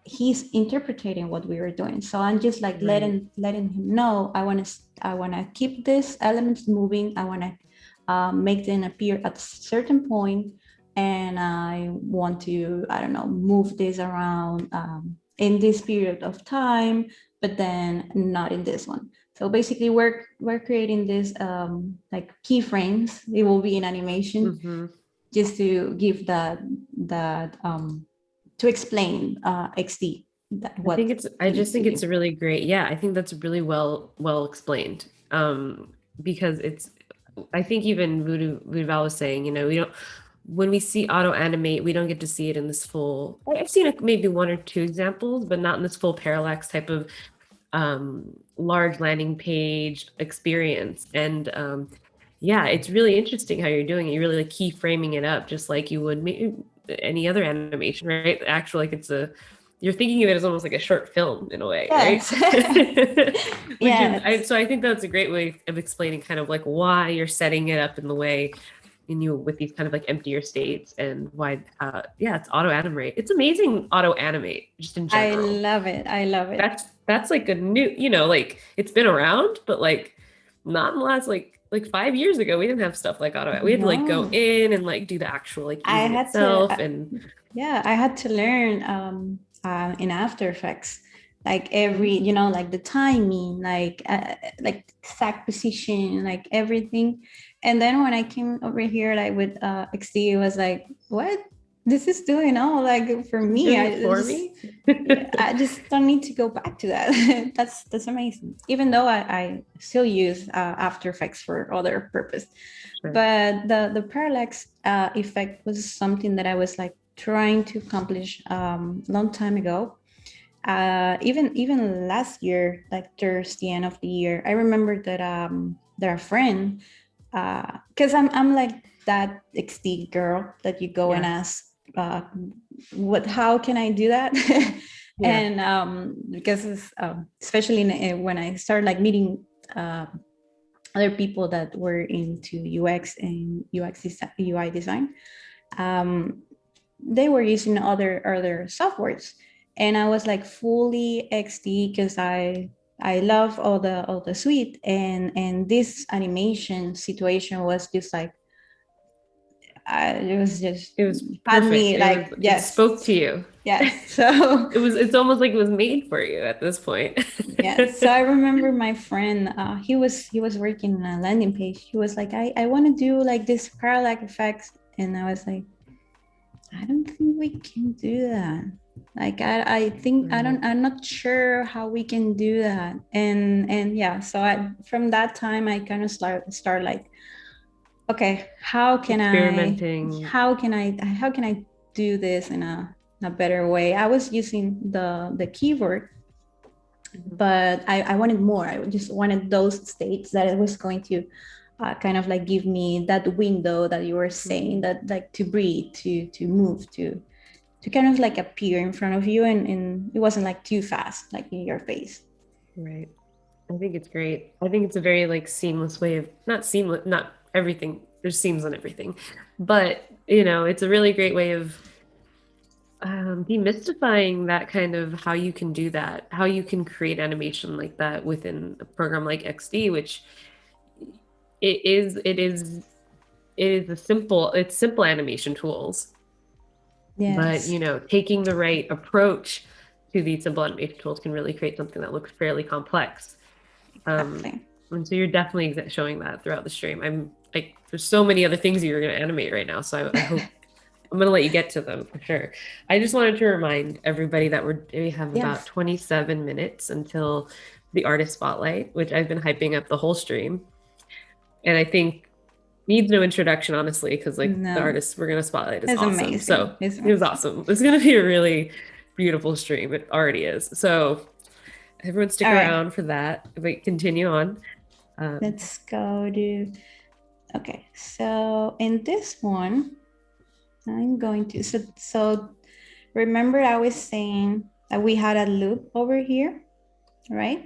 he's interpreting what we were doing. So I'm just like letting him know, I want to keep these elements moving. I want to make them appear at a certain point, and I want to, I don't know, move this around in this period of time, but then not in this one. So basically, we're creating this like keyframes. It will be in animation, just to give that to explain XD. I just think it's a really great. Yeah, I think that's really well explained. Because I think even Voodoo Val was saying, we don't. When we see Auto Animate, we don't get to see it in this full. I've seen maybe one or two examples, but not in this full parallax type of large landing page experience. And yeah, it's really interesting how you're doing it. You're really like keyframing it up just like you would any other animation, right? Actually, like you're thinking of it as almost like a short film in a way, yes. Right? So I think that's a great way of explaining kind of like why you're setting it up in the way with these kind of like emptier states, and why it's Auto Animate. It's amazing, Auto Animate, just in general. I love it. That's like a new, like it's been around, but like not in the last like 5 years ago, we didn't have stuff like Auto. We had to like go in and like do the actual like easing itself. I had to learn in After Effects, like every, you know, like the timing, like exact position, like everything. And then when I came over here, like with XD, it was like, what? This is doing all like for me. Doing it for me. Yeah, I just don't need to go back to that. That's amazing. Even though I still use After Effects for other purpose, Sure. but the parallax effect was something that I was like trying to accomplish long time ago. Even last year, like towards the end of the year, I remember that that a friend, because I'm like that XD girl that you go and Yeah. ask, what, how can I do that? Yeah. And because it's, especially when I started like meeting other people that were into UX and UI design, um, they were using other softwares, and I was like fully XD because I love all the suite, and this animation situation was just like it was just It was had perfect. me like, It yes, spoke to you. yes. So It's almost like it was made for you at this point. yeah, so I remember my friend, he was working on a landing page. He was like, I want to do like this parallax effects, and I was like, I don't think we can do that. Like I think I don't, Right. I'm not sure how we can do that. And yeah, so I, from that time I kind of start like, okay, Experimenting. how can I do this in a better way? I was using the keyboard, but I wanted more. I just wanted those states that it was going to kind of like give me that window that you were saying, that like to breathe, to move, to kind of like appear in front of you, and it wasn't like too fast, like in your face. Right. I think it's great. I think it's a very like seamless way of not seamless, not everything. There's seams on everything, but it's a really great way of demystifying that kind of how you can do that, how you can create animation like that within a program like XD, which it is, it is, it is it's simple animation tools, but Yes, taking the right approach to these simple animation tools can really create something that looks fairly complex. Um, exactly. and so you're definitely showing that throughout the stream. I'm like, there's so many other things you're going to animate right now. So I hope I'm going to let you get to them for sure. I just wanted to remind everybody that we have about Yes. 27 minutes until the artist spotlight, which I've been hyping up the whole stream. And I think needs no introduction, honestly, because like the No, artist we're going to spotlight is it's awesome. amazing. So It's it was amazing. awesome. It's going to be a really beautiful stream. It already is. So everyone stick All right, around for that. But continue on. Um, let's go to, okay, so in this one I'm going to, so remember I was saying that we had a loop over here, right?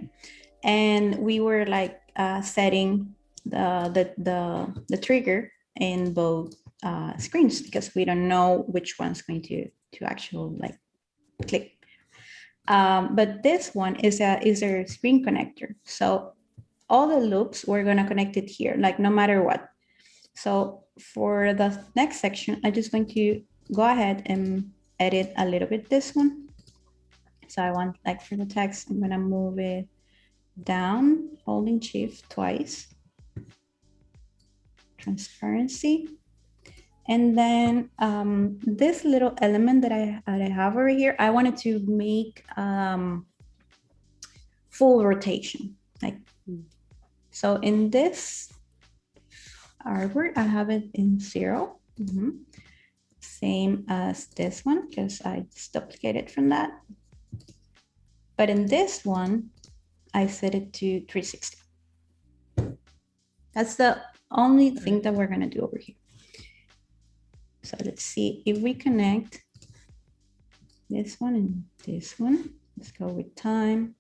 And we were like setting the trigger in both screens because we don't know which one's going to actually like click. But this one is a screen connector. So all the loops we're gonna connect it here, like no matter what. So for the next section, I'm just going to go ahead and edit a little bit this one. So I want, like, for the text, I'm gonna move it down, holding shift twice, transparency. And then this little element that I have over here, I wanted to make full rotation. Like, so in this artboard, I have it in 0. Same as this one, because I just duplicated from that. But in this one, I set it to 360. That's the only thing that we're gonna do over here. So let's see if we connect this one and this one. Let's go with time.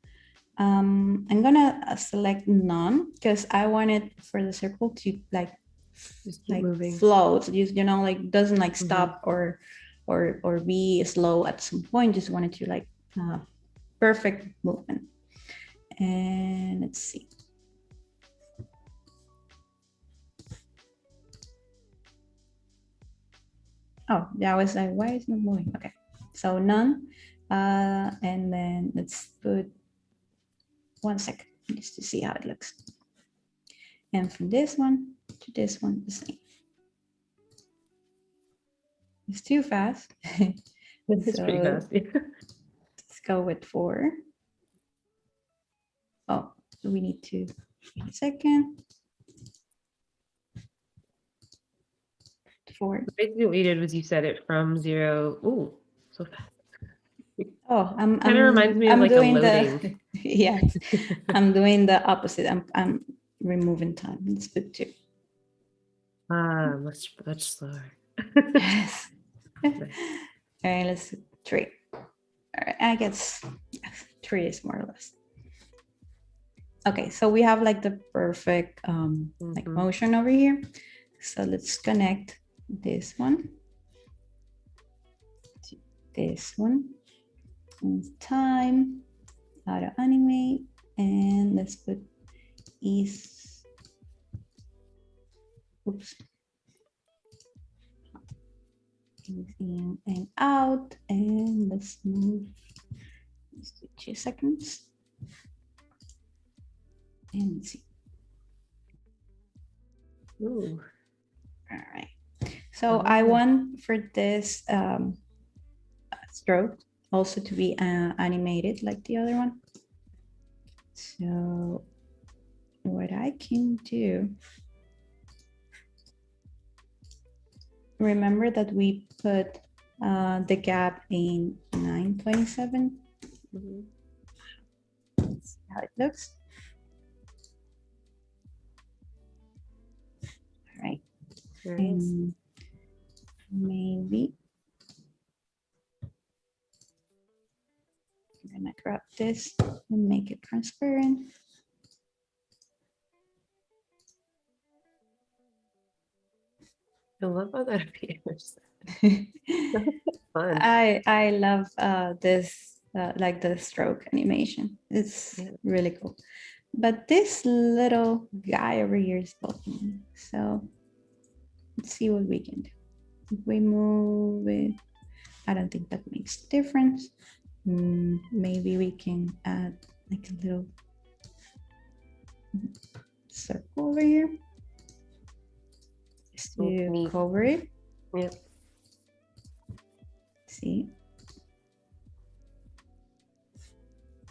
I'm gonna select none because I wanted for the circle to like just keep moving. flow. So just, like doesn't like stop Mm-hmm. or be slow at some point. Just wanted to like perfect movement. And let's see. Oh, yeah, I was like, why is it not moving? Okay, so none. And then let's put 1 second just to see how it looks. And from this one to this one, the same. It's too fast. It's pretty fast. Yeah. Let's go with 4. Oh, we need to wait a second. 4. Basically, what you did was you set it from 0. Ooh, so fast. Oh, I'm Kind of reminds me of like doing a loading. the yes, I'm doing the opposite. I'm removing time. Let's put 2. Much slower. Yes. Nice. All right, let's do 3. All right, I guess 3 is more or less. Okay, so we have like the perfect like motion over here. So let's connect this one to this one. And time, Auto Animate, and let's put ease. Oops. Ease in and out, and let's move. Let's do 2 seconds. And let's see. Ooh. All right. So I want for this stroke also to be animated like the other one. So what I can do, remember that we put the gap in 927. Let's see how it looks. All right. And maybe I'm gonna grab this and make it transparent. I love how that appears. Fun. I love this like the stroke animation. It's really cool. But this little guy over here is blocking. So let's see what we can do. If we move it, I don't think that makes a difference. Maybe we can add like a little circle over here just to cover it. Yep. See,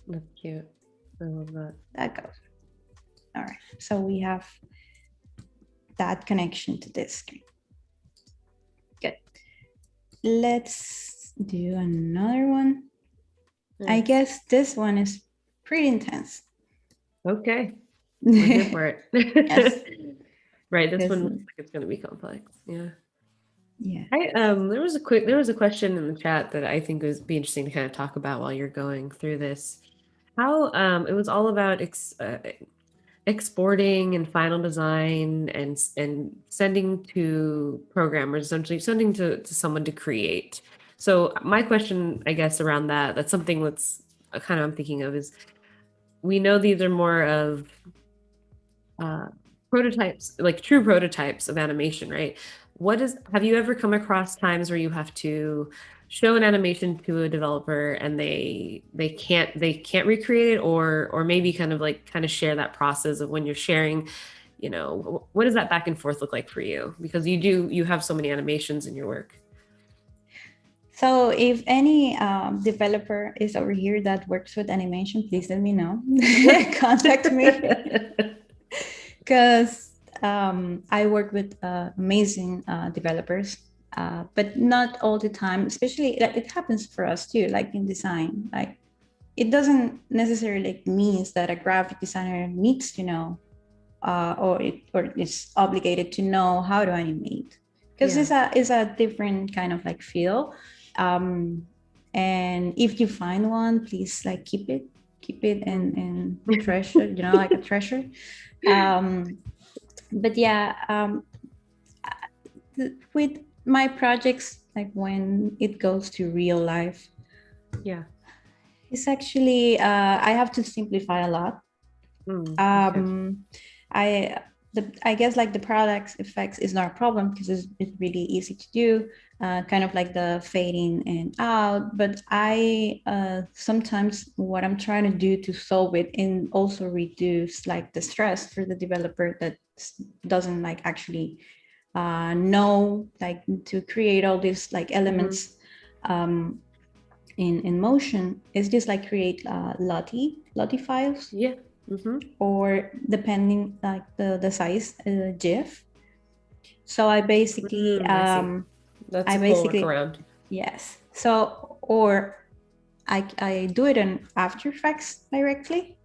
that's cute. I love that. That goes. All right, so we have that connection to this screen. Good. Let's do another one. I guess this one is pretty intense. Okay. We're here for it. Yes. Right. This one looks like it's going to be complex. Yeah. Yeah. There was a question in the chat that I think would be interesting to kind of talk about while you're going through this. How it was all about exporting and final design and sending to programmers, essentially sending to someone to create. So my question, I guess, around that's something that's kind of I'm thinking of is, we know these are more of prototypes, like true prototypes of animation, right? Have you ever come across times where you have to show an animation to a developer and they can't recreate it, or maybe kind of share that process of when you're sharing, what does that back and forth look like for you? Because you have so many animations in your work. So if any developer is over here that works with animation, please let me know. Contact me. Because I work with amazing developers, but not all the time, especially like it happens for us too, like in design. Like it doesn't necessarily means that a graphic designer needs to know or is obligated to know how to animate, because it's a different kind of like feel. And if you find one, please like keep it and treasure, like a treasure. But yeah, with my projects, like when it goes to real life, it's actually I have to simplify a lot. I guess like the parallax effects is not a problem because it's really easy to do, kind of like the fading in out. But I sometimes what I'm trying to do to solve it and also reduce like the stress for the developer that doesn't like actually know like to create all these like elements in motion is just like create Lottie files. Yeah. Or depending like the size GIF. So I basically I see. That's a cool workaround. Yes. So or I do it in After Effects directly,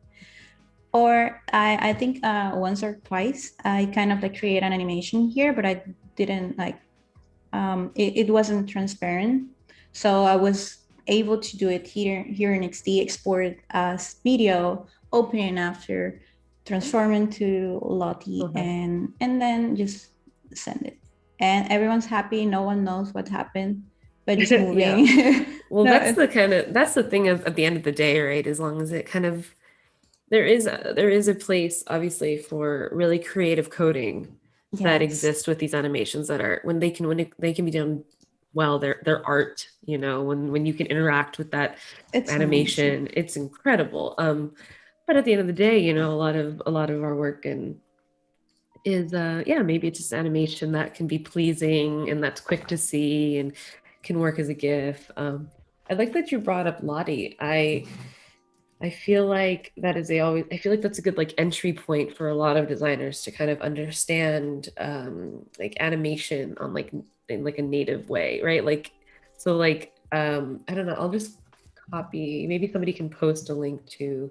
or I think once or twice I kind of like create an animation here, but I didn't like it wasn't transparent, so I was able to do it here in XD, export it as video, open it after, transform into Lottie, and then just send it, and everyone's happy. No one knows what happened, but it's moving. Yeah. Well, No, that's the thing of at the end of the day, right? As long as it kind of there is a place obviously for really creative coding that yes, exists with these animations that are when they can be done well, they're art, you know, when you can interact with that it's amazing. animation, it's incredible. But at the end of the day, you know, a lot of our work and is yeah, maybe it's just animation that can be pleasing and that's quick to see and can work as a GIF. I like that you brought up Lottie. I feel like that is I feel like that's a good like entry point for a lot of designers to kind of understand like animation on like in like a native way, right? Like so like I don't know, I'll just copy, maybe somebody can post a link to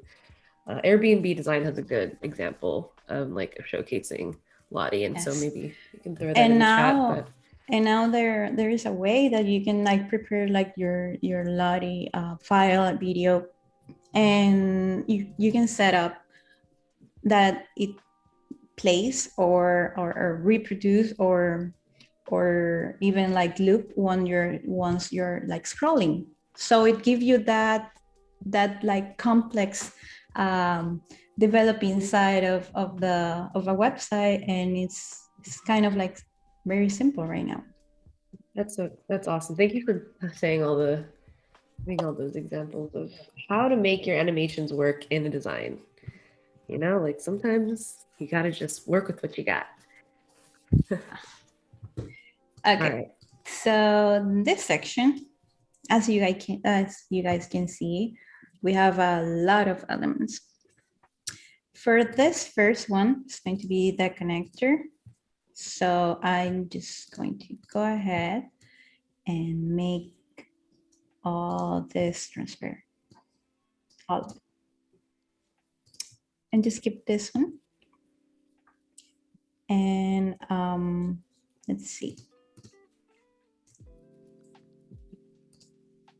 Airbnb design has a good example of like showcasing Lottie, and so Yes. maybe you can throw that and in the chat. now But and now there is a way that you can like prepare like your Lottie file video, and you can set up that it plays or reproduce or even like loop when once you're like scrolling, so it gives you that like complex developing side of a website, and it's kind of like very simple right now. that's awesome. Thank you for saying all those examples of how to make your animations work in a design. You know, like sometimes you gotta just work with what you got. All Okay, right. so this section, as you guys can see, we have a lot of elements. For this first one, it's going to be the connector. So I'm just going to go ahead and make all this transparent, all of it. And just skip this one. And let's see.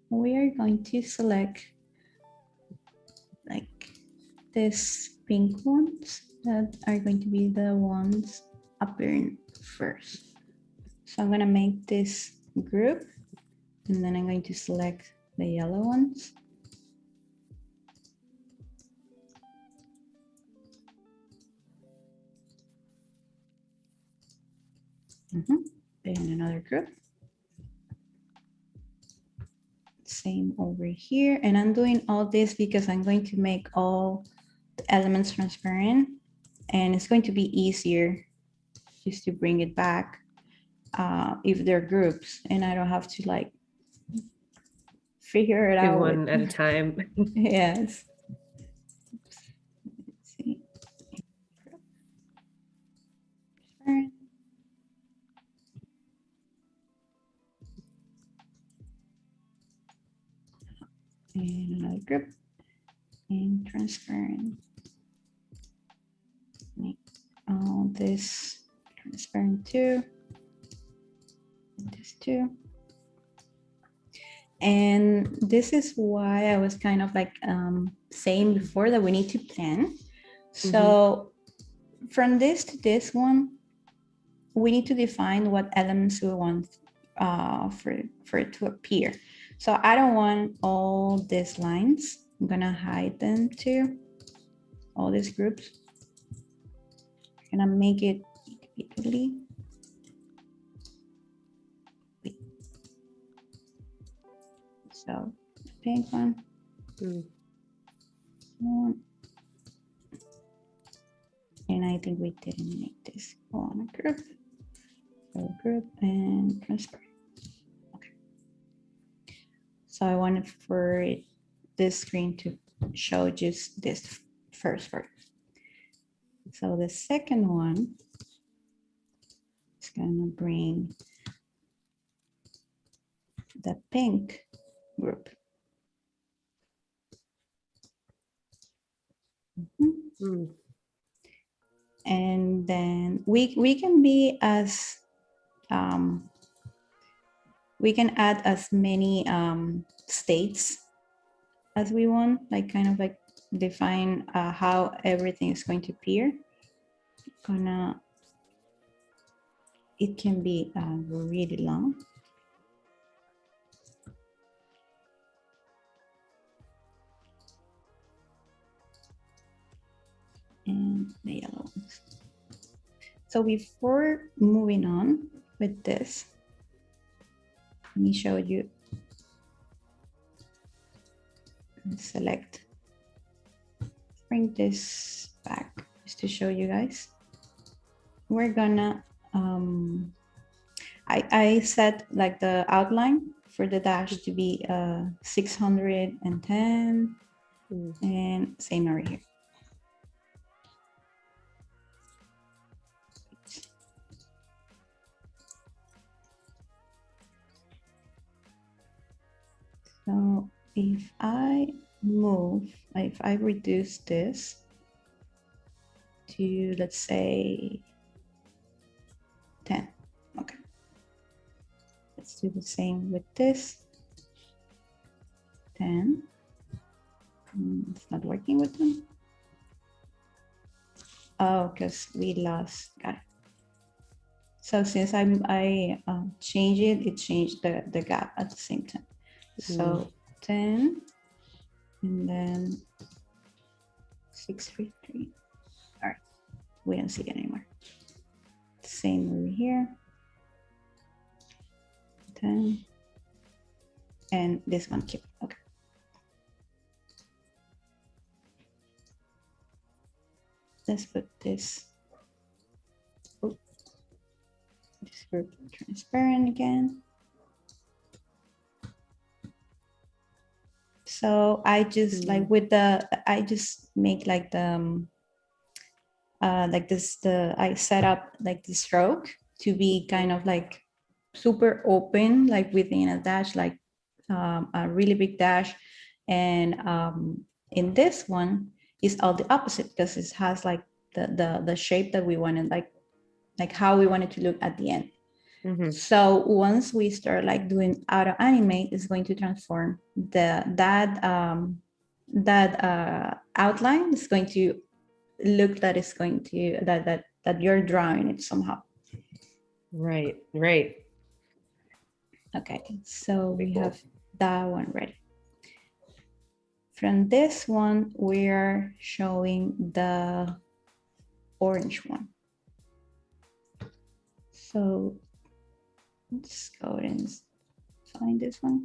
We are going to select like these pink ones that are going to be the ones appearing first. So I'm going to make this group, and then I'm going to select the yellow ones. Then another group. Same over here. And I'm doing all this because I'm going to make all the elements transparent, and it's going to be easier just to bring it back if they're groups, and I don't have to like figure it Do out one at a time. yes. Let's see. And another group and transparent. Make all this transparent too. This too. And this is why I was kind of like saying before that we need to plan. So from this to this one, we need to define what elements we want for it to appear. So I don't want all these lines. I'm gonna hide them too, all these groups. gonna make it individually. So pink one. And I think we didn't make this on a group. So group and transparent. Okay. So I wanted for this screen to show just this first part. So the second one is gonna bring the pink group. And then we can be as we can add as many states as we want, like kind of like define how everything is going to appear. It can be really long. And the yellow ones. So before moving on with this, let me show you. Select. Bring this back just to show you guys. We're gonna, I set like the outline for the dash to be 610 and same over here. So if I reduce this to, let's say, 10. Okay. Let's do the same with this. 10. It's not working with them. Oh, because we lost. Got it. So since I changed it, it changed the gap at the same time. So 10 and then 633. All right, we don't see it anymore. Same over here. 10 and this one keep. Okay. Let's put this. Oh, this group transparent again. So I just like with the, I just make like the, like this, I set up like the stroke to be kind of like super open, like within a dash, like a really big dash. And in this one is all the opposite because it has like the shape that we wanted, like how we wanted to look at the end. So once we start like doing Auto Animate, it's going to transform that outline is going to look that it's going to that you're drawing it somehow. Right. Okay, so we have that one ready. From this one, we're showing the orange one. So let's go and find this one.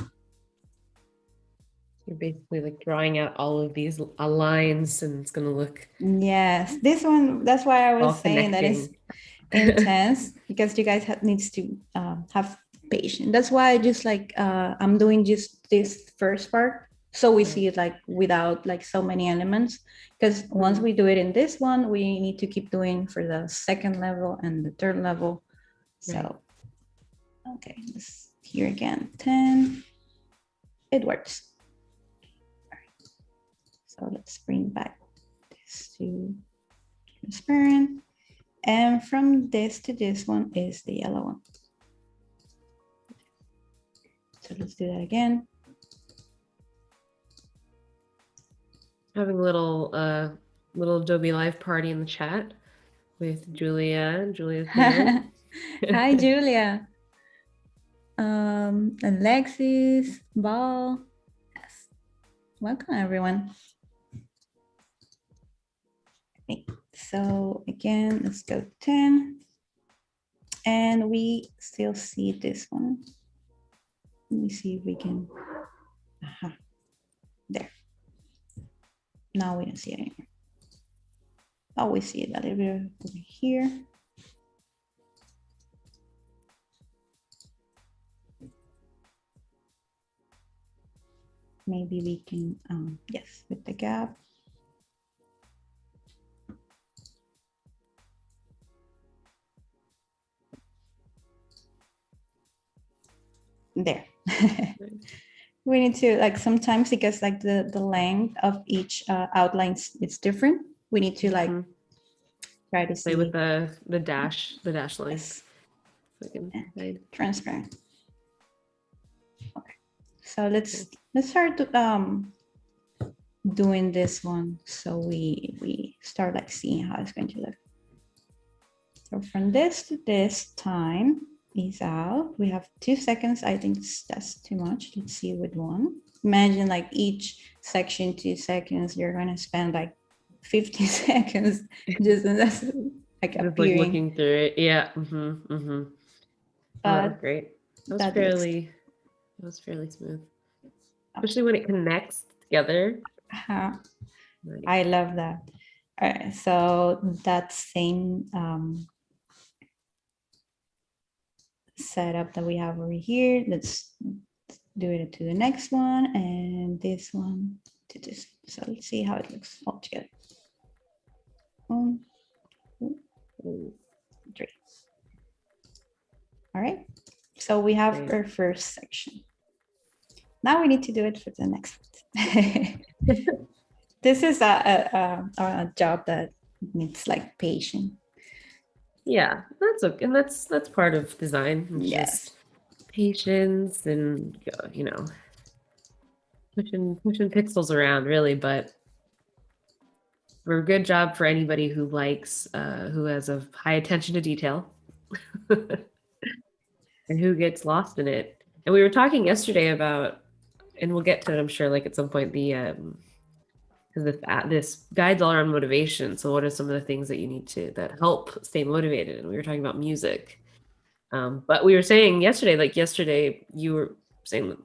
You're basically like drawing out all of these lines and it's going to look. Yes, this one, that's why I was saying that it's intense because you guys needs to have patience. That's why I just like, I'm doing just this first part. So we see it like without like so many elements, because once we do it in this one, we need to keep doing for the second level and the third level. So, okay, let's here again, 10, it works. All right. So let's bring back this to transparent. And from this to this one is the yellow one. So let's do that again. Having a little Adobe Live party in the chat with Julia. Julia's here. Hi, Julia. Alexis, Ball. Yes. Welcome, everyone. Okay. So again, let's go 10. And we still see this one. Let me see if we can, there. Now we don't see it anymore. Oh, we see it a little bit over here. Maybe we can, yes, with the gap. There. We need to, like, sometimes because like the length of each outline is different. We need to like try to Play see with the dash length. Yes. So I can hide. Transparent. Okay, so let's start doing this one, so we start like seeing how it's going to look. So from this to this time is out. We have 2 seconds. I think that's too much. Let's see with one. Imagine like each section 2 seconds. You're going to spend like 50 seconds just like Just appearing. like looking through it. Yeah. Oh, that was great. That was fairly smooth. Especially when it connects together. Nice. I love that. All right, so that same setup that we have over here, let's do it to the next one, and this one to this. So let's see how it looks all together. 1, 2, 3. All right, so we have our first section. Now we need to do it for the next one. This is a job that needs like patience. Yeah, that's okay, and that's part of design. It's yes, just patience and you know, pushing pixels around, really. But we're a good job for anybody who likes, who has a high attention to detail, and who gets lost in it. And we were talking yesterday about, and we'll get to it, I'm sure, like at some point, the this guide's all around motivation. So what are some of the things that you need to that help stay motivated? And we were talking about music. But we were saying yesterday you were saying that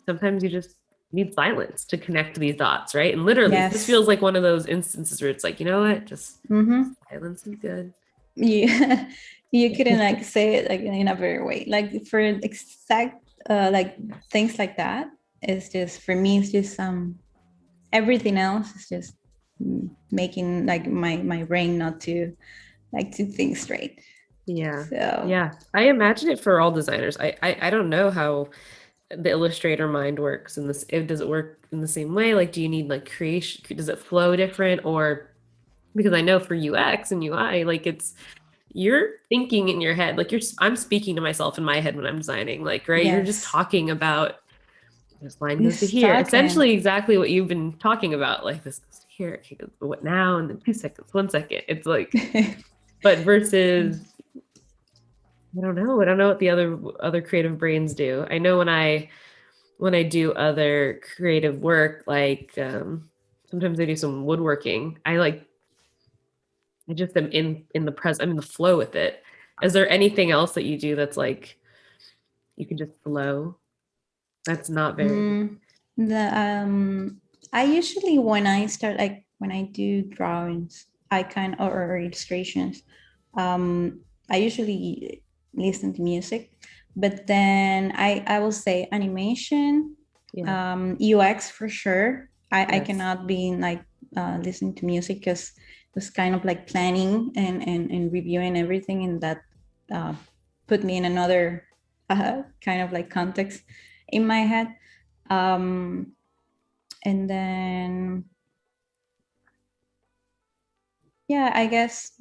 sometimes you just need silence to connect these dots, right? And literally, this feels like one of those instances where it's like, you know what, just silence is good. Yeah, you couldn't like say it like in a better way. Like for exact like things like that, it's just for me. It's just everything else is just making like my brain not to like to think straight. Yeah. So yeah, I imagine it for all designers. I don't know how the Illustrator mind works in this. Does it work in the same way? Like, do you need like creation? Does it flow different? Or because I know for UX and UI, like you're thinking in your head, like I'm speaking to myself in my head when I'm designing, like, right? You're just talking about this line goes to here. Essentially exactly what you've been talking about. Like this goes to here. Okay, what now? And then 2 seconds, 1 second. It's like, but versus, I don't know what the other creative brains do. I know when I do other creative work, like sometimes I do some woodworking. I just am in the present. I'm in the flow with it. Is there anything else that you do that's like you can just flow? That's not very. I usually when I start like when I do drawings, or illustrations, I usually listen to music, but then I will say animation, UX for sure. I cannot be like listening to music because it's kind of like planning and reviewing everything, and that put me in another kind of like context in my head. And then yeah, I guess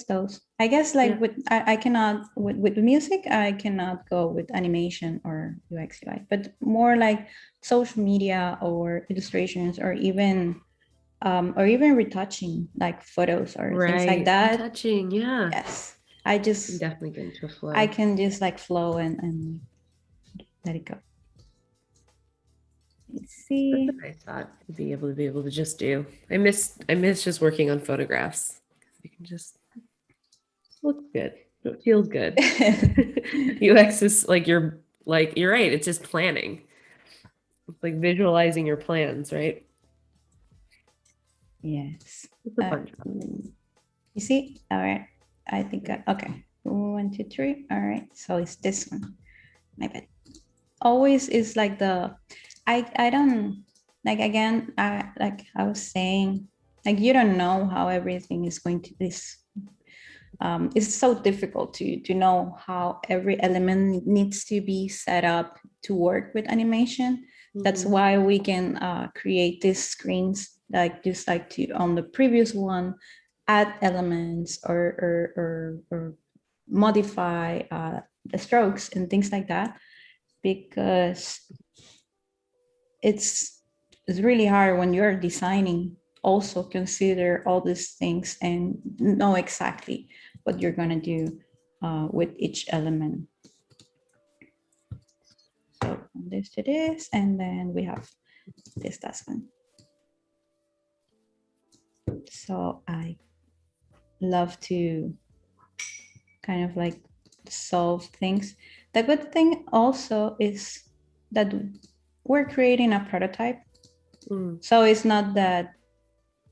those. I guess like with I cannot with music I cannot go with animation or UX UI, but more like social media or illustrations or even retouching like photos or things like that. Retouching, yeah. Yes. I just definitely get into a flow. I can just like flow and let it go. Let's see. That's a nice thought to be able to just do. I miss just working on photographs. You can just look good. It feels good. UX is like you're right. It's just planning. It's like visualizing your plans, right? Yes. It's a fun job. You see? All right. I think, okay. 1, 2, 3. All right. So it's this one. My bad. Always is like I don't, like, again, like I was saying, like, you don't know how everything is going to this. It's so difficult to know how every element needs to be set up to work with animation. That's why we can create these screens, like just like to on the previous one, add elements or modify the strokes and things like that, because it's really hard when you're designing also consider all these things and know exactly what you're going to do with each element. So from this to this, and then we have this last one. So I love to kind of like solve things. The good thing also is that we're creating a prototype. So it's not that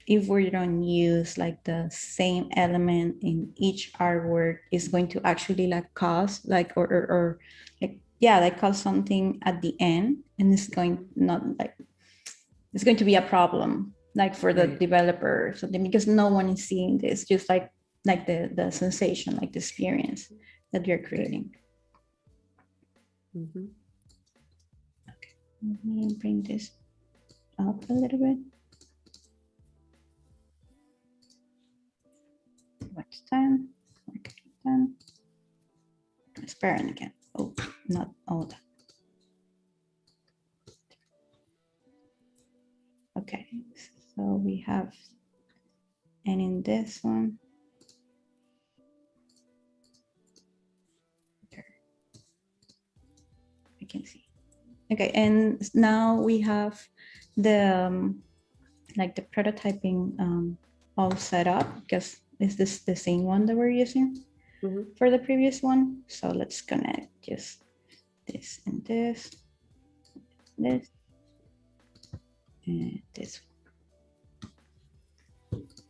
if we don't use like the same element in each artwork, is going to actually like cause like or like, yeah, like cause something at the end, and it's going not like it's going to be a problem like for the developer or something, because no one is seeing this, just like the sensation, like the experience that you're creating. Okay, let me bring this up a little bit. What's done? Okay, done. Transparent again. Oh, not all that. Okay, so we have, and in this one, I can see. Okay, and now we have the like the prototyping all set up, because is this the same one that we're using for the previous one? So let's connect just this and this, and this.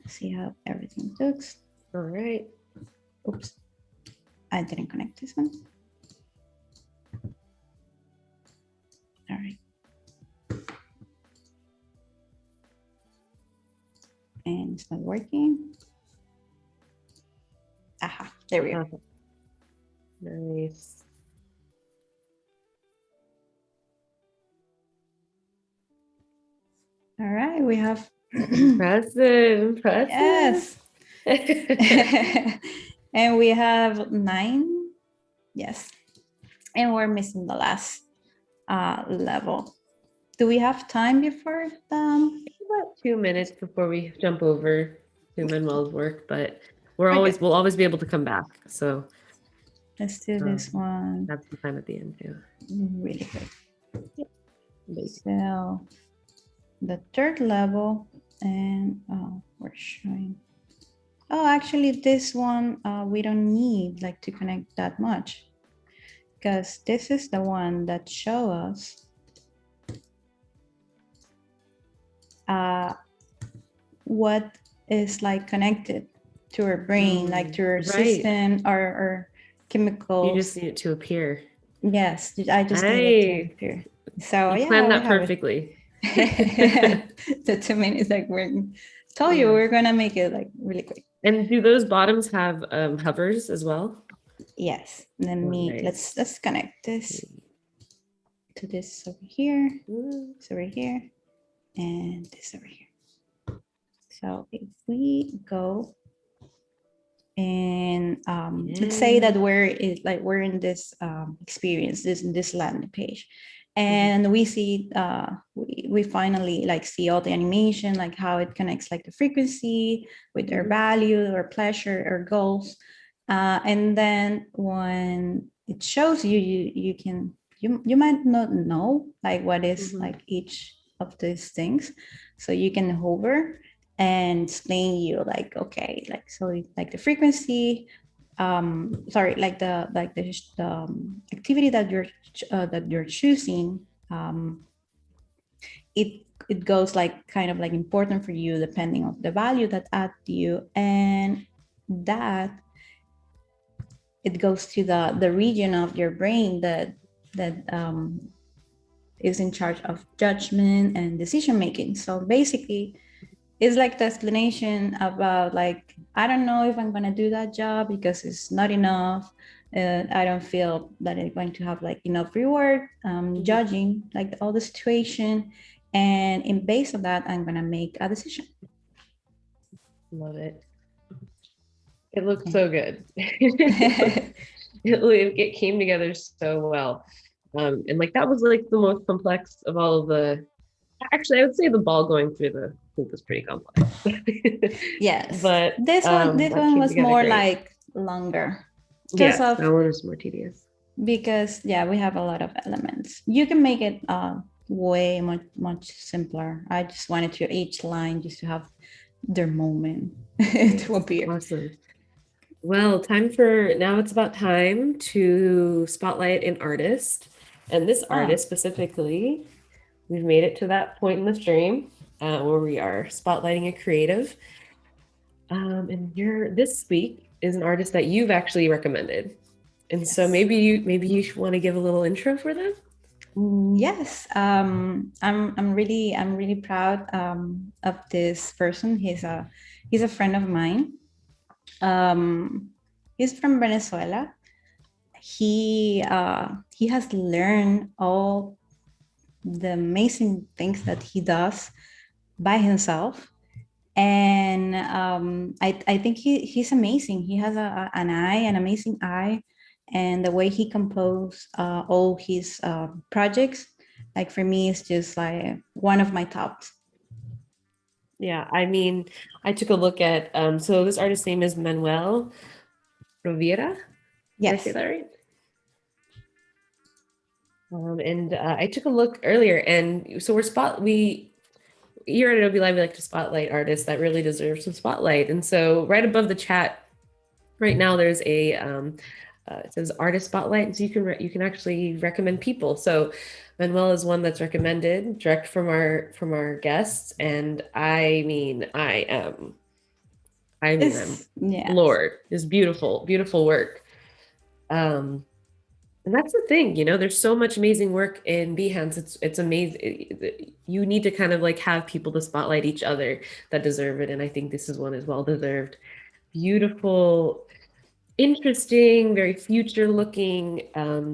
See how everything looks. All right. Oops, I didn't connect this one. All right. And it's not working. Aha, there we go. Nice. All right, we have impressive. Yes. And we have 9. Yes. And we're missing the last level. Do we have time before about 2 minutes before we jump over to Manuel's work, but we'll always be able to come back. So let's do this one. Have some time at the end too. Really good. So the third level, and we're showing. Oh, actually, this one we don't need like to connect that much, because this is the one that show us what is like connected to our brain, like to our system, our chemicals. You just need it to appear. Yes, I just need it to appear. So you planned that perfectly. The 2 minutes like we're told you we're gonna make it like really quick. And do those bottoms have hovers as well? Yes. Let me let's connect this to this over here, this over here, and this over here. So if we go and let's say that we're in this experience, this landing page, and we see we finally like see all the animation, like how it connects like the frequency with their value or pleasure or goals, and then when it shows you you might not know like what is like each of these things, so you can hover and explain you like, okay, like, so like the frequency, sorry, like the activity that you're choosing, it goes like kind of like important for you depending on the value that add to you, and that it goes to the region of your brain that is in charge of judgment and decision making. So basically, it's like the explanation about like, I don't know if I'm gonna do that job because it's not enough. I don't feel that it's going to have like enough reward. Judging like all the situation, and in base of that, I'm gonna make a decision. Love it. It looks so good. It came together so well. And like that was like the most complex of all of the, actually I would say the ball going through the hoop was pretty complex. Yes, But this that one came was together more great. like longer because Yes, of that one was more tedious. because yeah, we have a lot of elements. You can make it way much simpler. I just wanted to each line just to have their moment to appear. Awesome. Well, time for now. It's about time to spotlight an artist, and this Ah, artist specifically, we've made it to that point in the stream where we are spotlighting a creative. And this week is an artist that you've actually recommended, and so yes. maybe you want to give a little intro for them. Yes, I'm really proud of this person. He's a friend of mine. Um, he's from Venezuela. He has learned all the amazing things that he does by himself, and I think he's amazing. He has an amazing eye, and the way he composed all his projects, like for me, is just like one of my tops. Yeah, I mean, I took a look at so this artist's name is Manuel Rovira. Did I say Yes, that right? And I took a look earlier, and so we here at Adobe Live, we like to spotlight artists that really deserve some spotlight. And so right above the chat right now, there's a it says artist spotlight, so you can actually recommend people. So Manuel is one that's recommended direct from our guests, and I'm it's yes, floored. It's beautiful, beautiful work. Um, and that's the thing, you know, there's so much amazing work in Behance. It's amazing. You need to kind of like have people to spotlight each other that deserve it. And I think this is one as well deserved. Beautiful, interesting, very future looking yeah,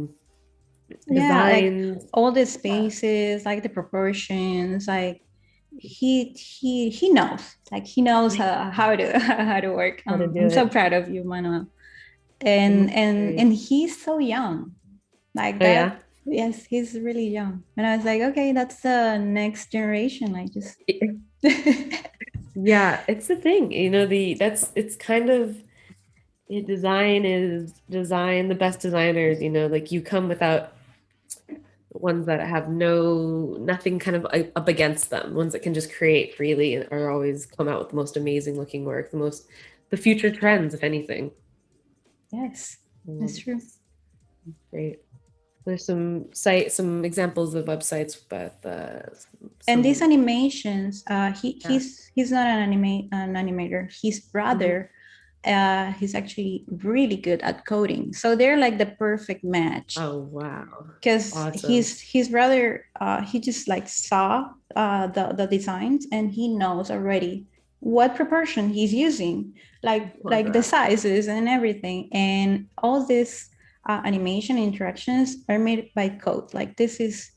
like designs. all the spaces, like the proportions, like he knows, like he knows how to how to work. How to do I'm so it. proud of you, Manuel. It and looks and great. and he's so young, like Oh yeah. that. Yes, he's really young, and I was like, okay, that's the next generation. Like just Yeah, it's the thing, you know, it's kind of design is design, the best designers, you know, like you come without ones that have nothing kind of up against them, ones that can just create freely and are always come out with the most amazing looking work, the future trends, if anything. yes, I love that's true. this. Great. There's some examples of websites, but And these some animations, yeah. he's not an animator. His Mhm. brother, he's actually really good at coding, so they're like the perfect match. Oh wow. Because Awesome. his brother, he just like saw the designs, and he knows already what proportion he's using, Love the that. sizes and everything, and all these animation interactions are made by code. Like this is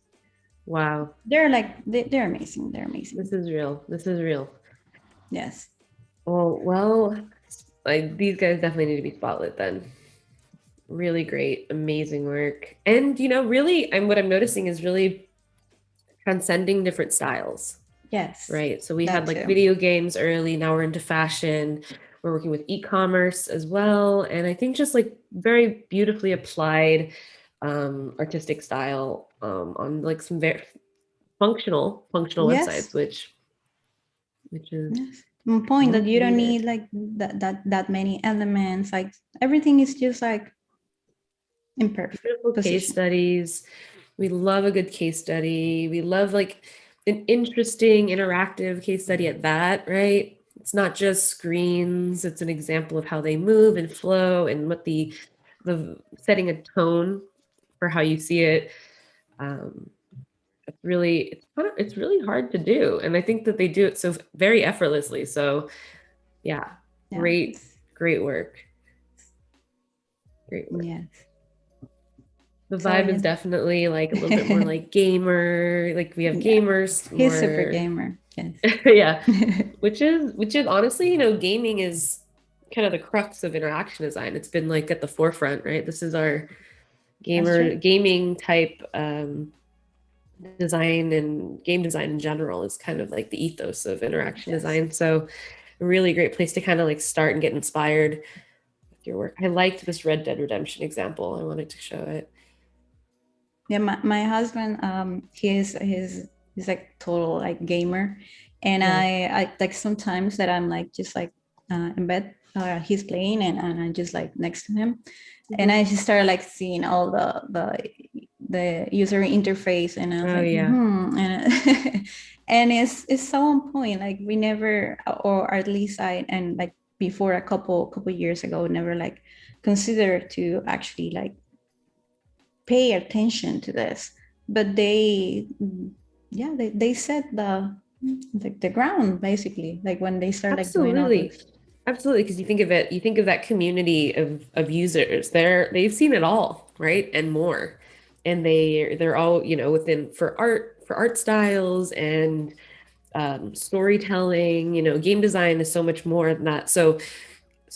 Wow. they're amazing. They're amazing. This is real. This is real. Yes. Well, like these guys definitely need to be spotlit then. Really great, amazing work. And you know, really, what I'm noticing is really transcending different styles, Yes. right? So we had That like too. video games early, now we're into fashion. We're working with e-commerce as well. And I think just like very beautifully applied artistic style on like some very functional Yes. websites, which which is Yes. One point all that you don't created. need like that many elements. Like everything is just like in perfect Beautiful case position. studies. We love a good case study. We love like an interesting interactive case study at that, right? It's not just screens, it's an example of how they move and flow and what the setting a tone for how you see it. Um, it's really hard to do. And I think that they do it so very effortlessly. So yeah, Yeah. great work. Great work. Yes. The So vibe yeah. is definitely like a little bit more like gamer, like we have Yeah. gamers He's super more. gamer. Yes. Yeah, which is honestly, gaming is kind of the crux of interaction design. It's been like at the forefront, right? This is our That's true. gaming type design, and game design in general is kind of like the ethos of interaction Yes. design. So a really great place to kind of like start and get inspired with your work. I liked this Red Dead Redemption example. I wanted to show it. Yeah, my husband, he's like total like gamer, and Yeah. I like sometimes that I'm like just like in bed, he's playing and I'm just like next to him, and Mhm. I just started like seeing all the user interface, and I was Oh like, yeah. and and it's so on point. Like we never, or at least I, and like before a couple years ago, never like considered to actually like pay attention to this, but they, yeah, they set the ground basically, like when they start like doing all Absolutely. this. Absolutely. Because you think of that community of users. They've seen it all, right? And more. And they're all, within for art styles and storytelling, game design is so much more than that. So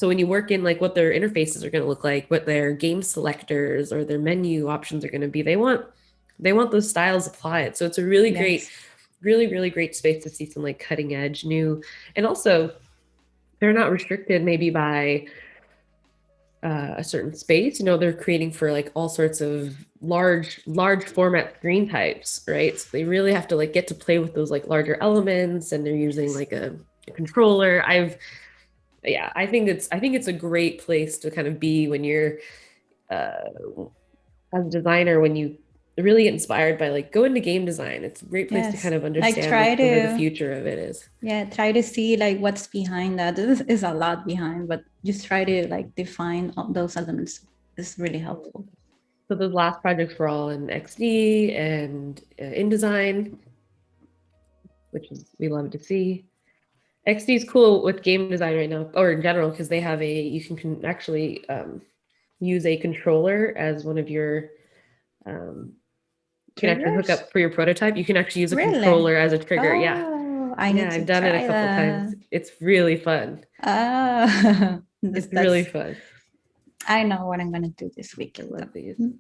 when you work in like what their interfaces are going to look like, what their game selectors or their menu options are going to be, they want those styles applied. So it's a Yes. really great space to see some like cutting edge new, and also they're not restricted maybe by a certain space. They're creating for like all sorts of large format screen types, right? So they really have to like get to play with those like larger elements, and they're using Yes. like a controller. I think it's a great place to kind of be when you're uh, as a designer, when you really get inspired by like go into game design. It's a great place to Yes, kind of like understand try like where the to, future of it is. yeah, try to see like what's behind that. This is a lot behind, but just try to like define all those elements is really helpful. So those last projects were all in XD and InDesign, which is we love to see. XD is cool with game design right now, or in general, because they have you can actually use a controller as one of your um, you can actually hook Triggers? up for your prototype. You can actually use a Really? controller as a trigger. Yeah, Oh, I yeah, need to I've done it a try couple that. times. It's really fun. Ah, It's really that's, fun. I know what I'm gonna do this I weekend love these. though.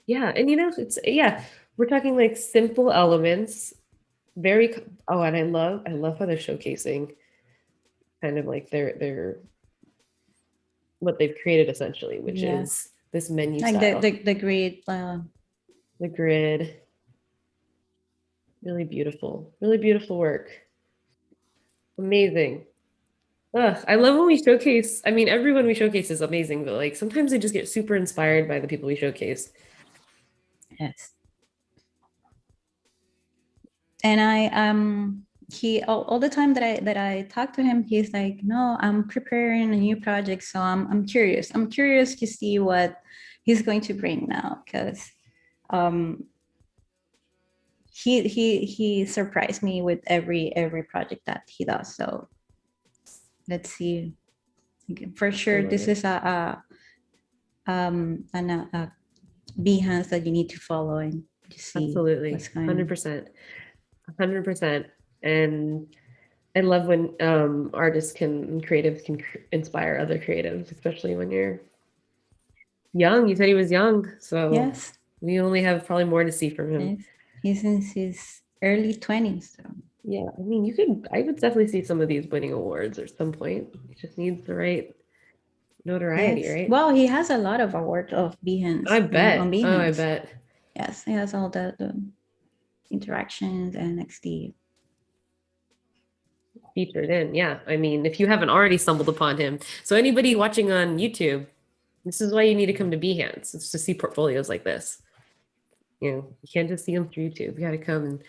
Yeah, and it's we're talking like simple elements, very. Oh, and I love how they're showcasing kind of like their what they've created essentially, which Yes, is this menu like the style, the great, the grid. Really beautiful work. Amazing. Ugh, I love when we showcase. I mean, everyone we showcase is amazing, but like sometimes I just get super inspired by the people we showcase. yes. And I he all the time that I talk to him, he's like, no, I'm preparing a new project, so I'm curious. I'm curious to see what he's going to bring now, because um he surprised me with every project that he does. So let's see. For I sure, love this it. is a Behance that you need to follow and to see what's Absolutely. going on. 100%. 100%. And I love when artists and creatives can inspire other creatives, especially when you're young. You said he was young, so Yes, we only have probably more to see from him. yes. He's in his early 20s. So Yeah, I mean, I would definitely see some of these winning awards at some point. It just needs the right notoriety, yes. right? Well, he has a lot of awards of Behance I on bet. Oh, I Behance. bet. Yes, he has all the interactions and XD. featured in. Yeah. I mean, if you haven't already stumbled upon him. So anybody watching on YouTube, this is why you need to come to Behance. It's to see portfolios like this. You can't just see them through YouTube. You got to come and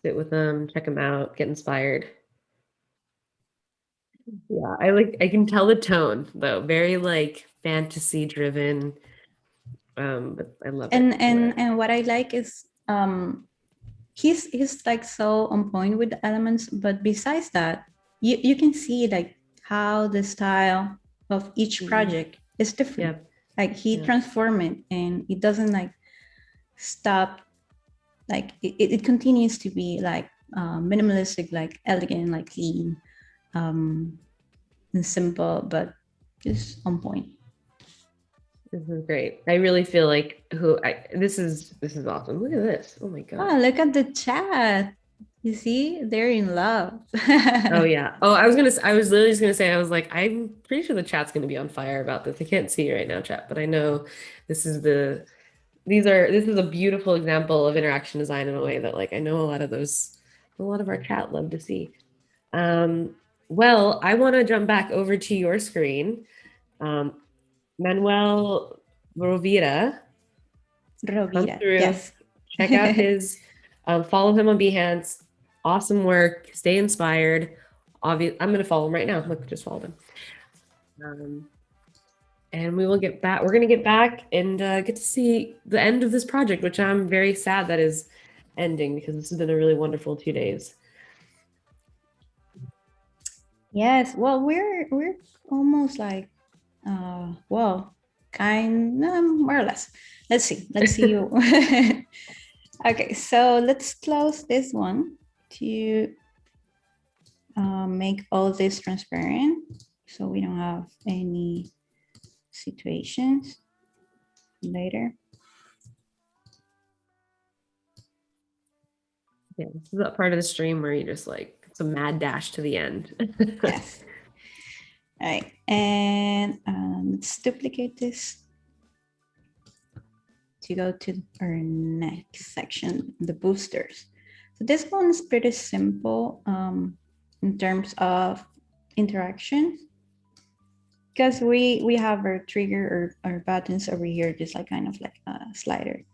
sit with them, check them out, get inspired. Yeah, I can tell the tone though, very like fantasy driven. But I love it. And what I like is he's like so on point with the elements, but besides that, you can see like how the style of each project is different. Yeah. Like he transform it, and it doesn't like stop. Like it continues to be like minimalistic, like elegant, like clean, and simple, but just on point. This is great. I really feel like this is awesome. Look at this. Oh my God. Oh, look at the chat. You see, they're in love. Oh yeah. Oh, I was literally just gonna say, I was like, I'm pretty sure the chat's gonna be on fire about this. I can't see you right now, chat, but I know this is this is a beautiful example of interaction design in a way that like I know a lot of our chat love to see. Well, I want to jump back over to your screen. Manuel Rovira. Come through, yes. check out his, follow him on Behance. Awesome work. Stay inspired. I'm going to follow him right now. Look, just followed him. And we will get back. We're going to get back and get to see the end of this project, which I'm very sad that is ending because this has been a really wonderful 2 days. Yes. Well, we're almost like, well, kind of more or less. Let's see. Okay, so let's close this one to make all this transparent so we don't have any situations later. Yeah, this is that part of the stream where you just like, it's a mad dash to the end. Yes. All right, and let's duplicate this to go to our next section, the boosters. So this one is pretty simple in terms of interaction, because we have our trigger or our buttons over here, just like kind of like a slider.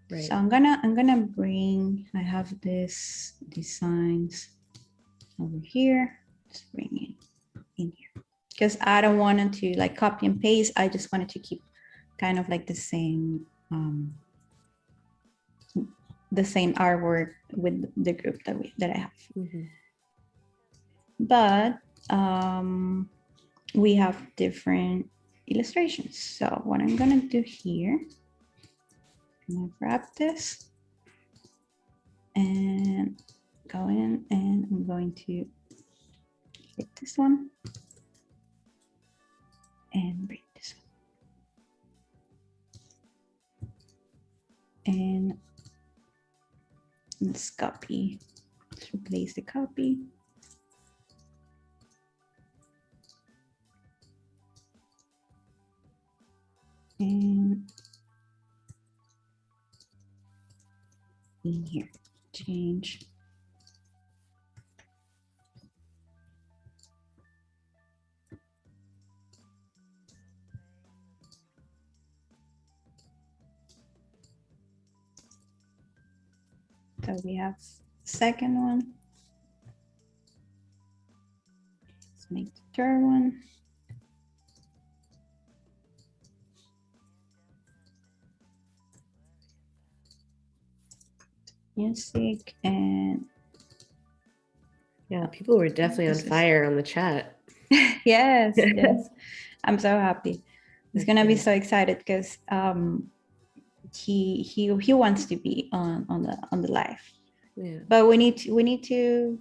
Right. So I'm gonna bring, I have this designs over here. Just bring it in here because I don't want it to like copy and paste. I just wanted to keep kind of like the same artwork with the group that I have. Mm-hmm. But we have different illustrations. So what I'm gonna do here, I'm gonna grab this and go in, and I'm going to hit this one and bring this one. And let's copy, let's replace the copy. And in here, change. So we have second one. Let's make the third one. Music, and yeah, people were definitely on fire on the chat. Yes, yes. I'm so happy. He's gonna be so excited because he wants to be on the live. Yeah. But we need to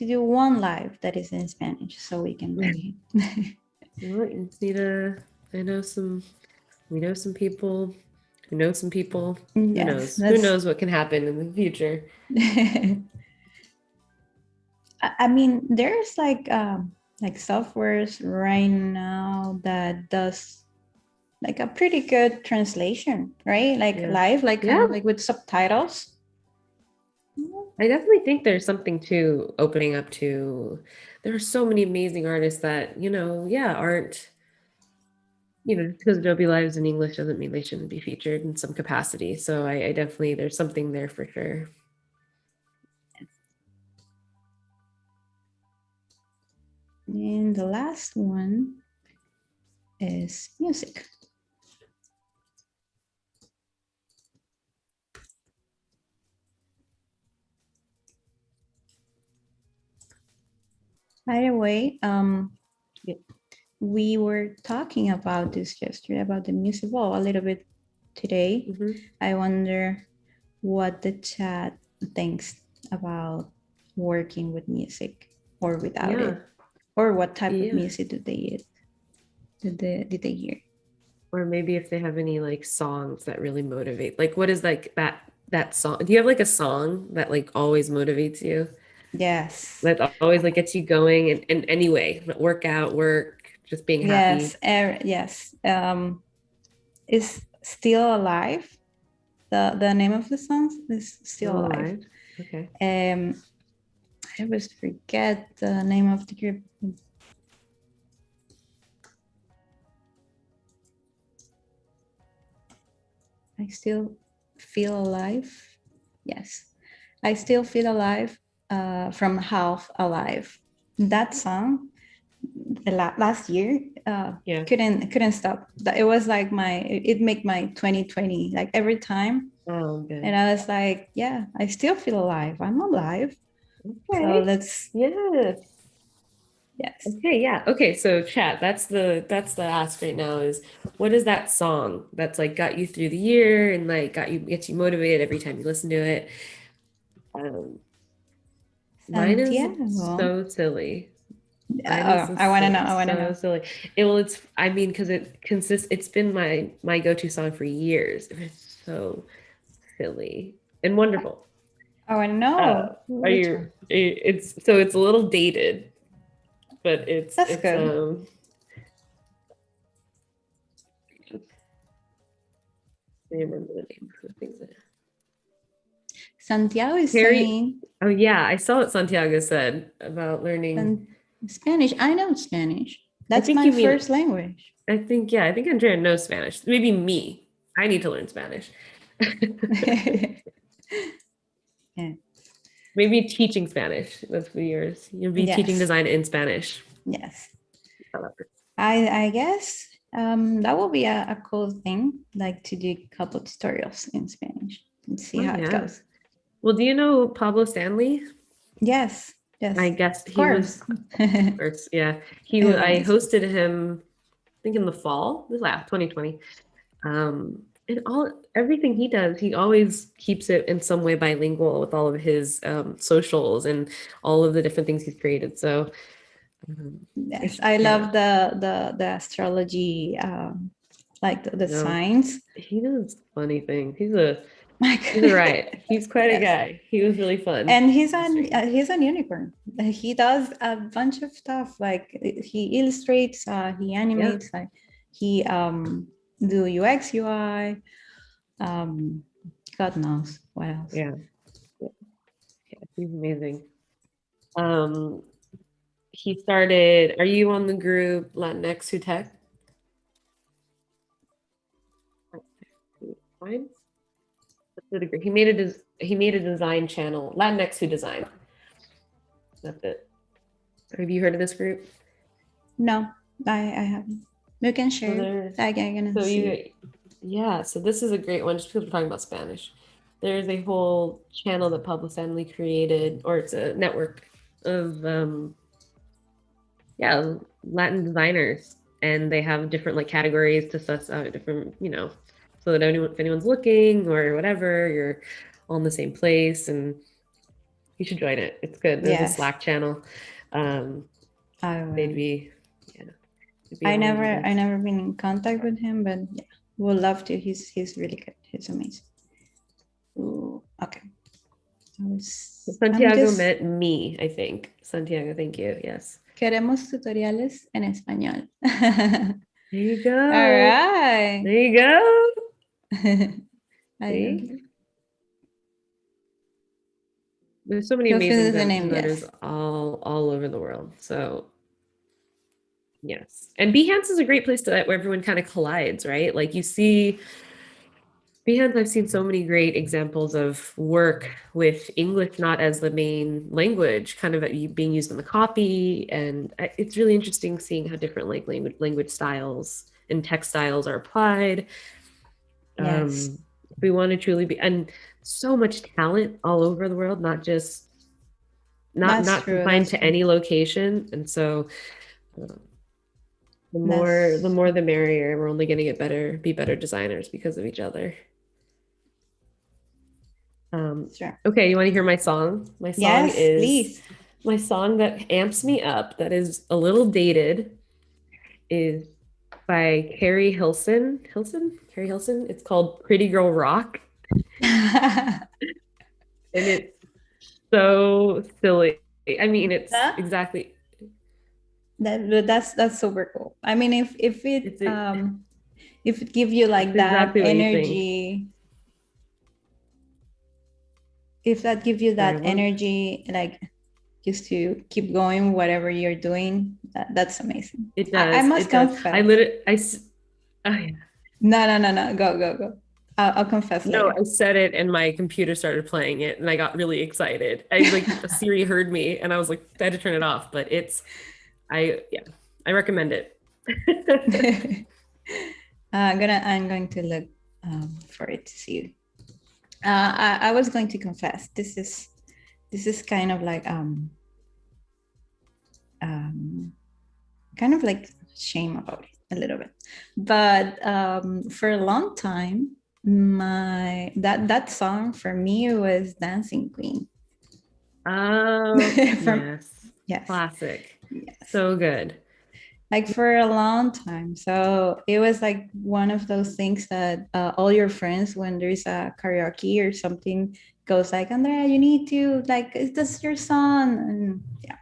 do one live that is in Spanish so we can bring him. Well, you need to, we know some people who know some people. Yes, who knows what can happen in the future. I mean, there's like softwares right now that does like a pretty good translation, right? Like live, like kind of like with subtitles. I definitely think there's something to opening up to. There are so many amazing artists that, yeah, aren't, just because Adobe Live's in English doesn't mean they shouldn't be featured in some capacity. So I definitely, there's something there for sure. And the last one is music. By the way, Yeah. we were talking about this yesterday, about the music wall a little bit today. Mm-hmm. I wonder what the chat thinks about working with music or without Yeah. it, or what type of Yeah. music did they hear? Or maybe if they have any like songs that really motivate. Like what is like that song? Do you have like a song that like always motivates you? Yes. That always like gets you going in any way, workout, work, just being Yes, happy. yes. Is Still Alive. The name of the song is Still Still Alive. alive. Okay. I always forget the name of the group. I Still Feel Alive. Yes, I Still Feel Alive, from Half Alive. That song, last year, Yeah. couldn't stop. It was like it made my 2020, like every time. Oh, And good. I was like, yeah, I still feel alive. I'm alive. So Okay. let's, Yes. yes. Okay, yeah. Okay, so chat, that's the ask right now is what is that song that's like got you through the year and like gets you motivated every time you listen to it? Um, Mine is Santiago. so silly. Mine is Oh, I want to know. I want to so know. silly. I mean, because it's been my go-to song for years. It's so silly and wonderful. I want to Uh, know are which you, one. it's a little dated, but That's good. I remember the name of the things. Santiago is Harry, saying oh yeah, I saw what Santiago said about learning. Spanish. I know Spanish. I That's think my you mean, first language. yeah, I think Andrea knows Spanish. Maybe me. I need to learn Spanish. Yeah. Maybe teaching Spanish. That's for yours. You'll be teaching Yes. design in Spanish. Yes. I guess that will be a cool thing, like to do a couple tutorials in Spanish and see Oh how it yeah. goes. Well, do you know Pablo Stanley? Yes. I Yes. guess Of he was, course. first. Yeah. He's I amazing. hosted him, I think in the fall, this last 2020. And everything he does, he always keeps it in some way bilingual with all of his socials and all of the different things he's created. So Yes, I yeah, love the astrology, like the no, signs. he does funny things. My He's a God. riot. He's quite a Yes, guy. He was really fun. and he's an unicorn. He does a bunch of stuff. Like he illustrates, he Yeah, animates, like he do UX UI. Um, God knows what else. yeah, yeah, yeah. He's amazing. Um, he started. Are you on the group Latinx Who Tech? Fine. He made a design channel, Latinx Who Design. That's it. Have you heard of this group? No, I haven't. You can So share. there's I can so see. you yeah, so this is a great one just because we're talking about Spanish. There's a whole channel that Pablo Stanley created, or it's a network of yeah, Latin designers, and they have different like categories to suss out different, so that if anyone's looking or whatever, you're all in the same place, and you should join it. It's good. There's a Yes, Slack channel. Um, I they'd will. be yeah, it'd be amazing I to. never been in contact with him, but yeah, would love to. He's really good. He's amazing. Ooh, okay. I'm Santiago just met me, I think. Santiago, thank you. Yes. queremos tutoriales en español. There you All go. right. There you go. I See? There's so many You'll amazing feel the name, designers yes. all over the world. So yes. And Behance is a great place to where everyone kind of collides, right? Like you see Behance, I've seen so many great examples of work with English not as the main language, kind of being used in the copy. And it's really interesting seeing how different like language styles and text styles are applied. Yes, If we want to truly be, and so much talent all over the world, that's not true. confined That's to true. any location. And so uh, the That's more the merrier. We're only going to get better, be better designers because of each other. true. Okay, you want to hear my song? Yes, please. My song that amps me up, that is a little dated, is by Carrie Hilson. Carrie Hilson. It's called Pretty Girl Rock. And it's so silly. I mean, it's That exactly that's super cool. I mean, it's if it gives you it's like that exactly what you think. energy, if that gives you Sorry, that one. energy, like just to keep going, whatever you're doing, that's amazing. It I does. must It does. I confess. literally oh, yeah. No, no, no, no. Go, go, go. I'll confess No, later. I said it and my computer started playing it and I got really excited. I like Siri heard me and I was like, I had to turn it off, but yeah, I recommend it. I'm going to look for it to see. I was going to confess. This is kind of like um, kind of like shame about it a little bit, but for a long time, my that song for me was Dancing Queen. Oh, From yes. yes, Classic. yes, So good. like for a long time. So it was like one of those things that all your friends, when there's a karaoke or something, goes like, Andrea, you need to like, is this your song? And yeah,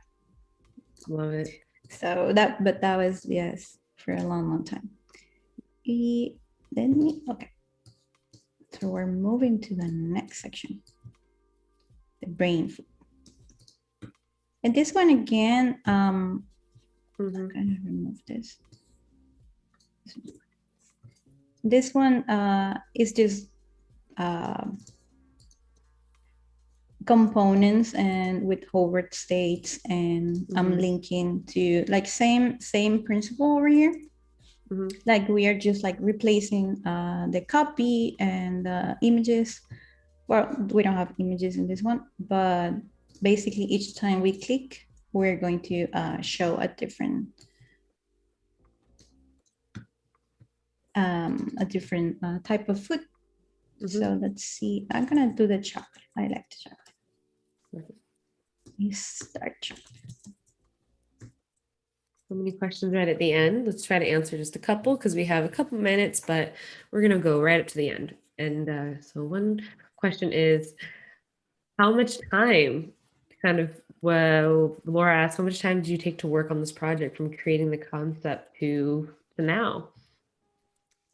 Love it. so that, but that was yes for a long, long time. Let me okay. So we're moving to the next section, the brain food. And this one again, I'm Mhm. gonna remove this. This one is just uh, components and with Hobart states, and I'm Mhm. linking to like same principle over here. Mhm. Like we are just like replacing the copy and the images. Well, we don't have images in this one, but basically each time we click, we're going to show a different type of food. Mhm. So let's see. I'm gonna do the chocolate. I like the chocolate. You start chocolate. So many questions right at the end. Let's try to answer just a couple because we have a couple minutes, but we're gonna go right up to the end. And so one question is, how much time, kind of, well, Laura asked, how much time did you take to work on this project from creating the concept to now?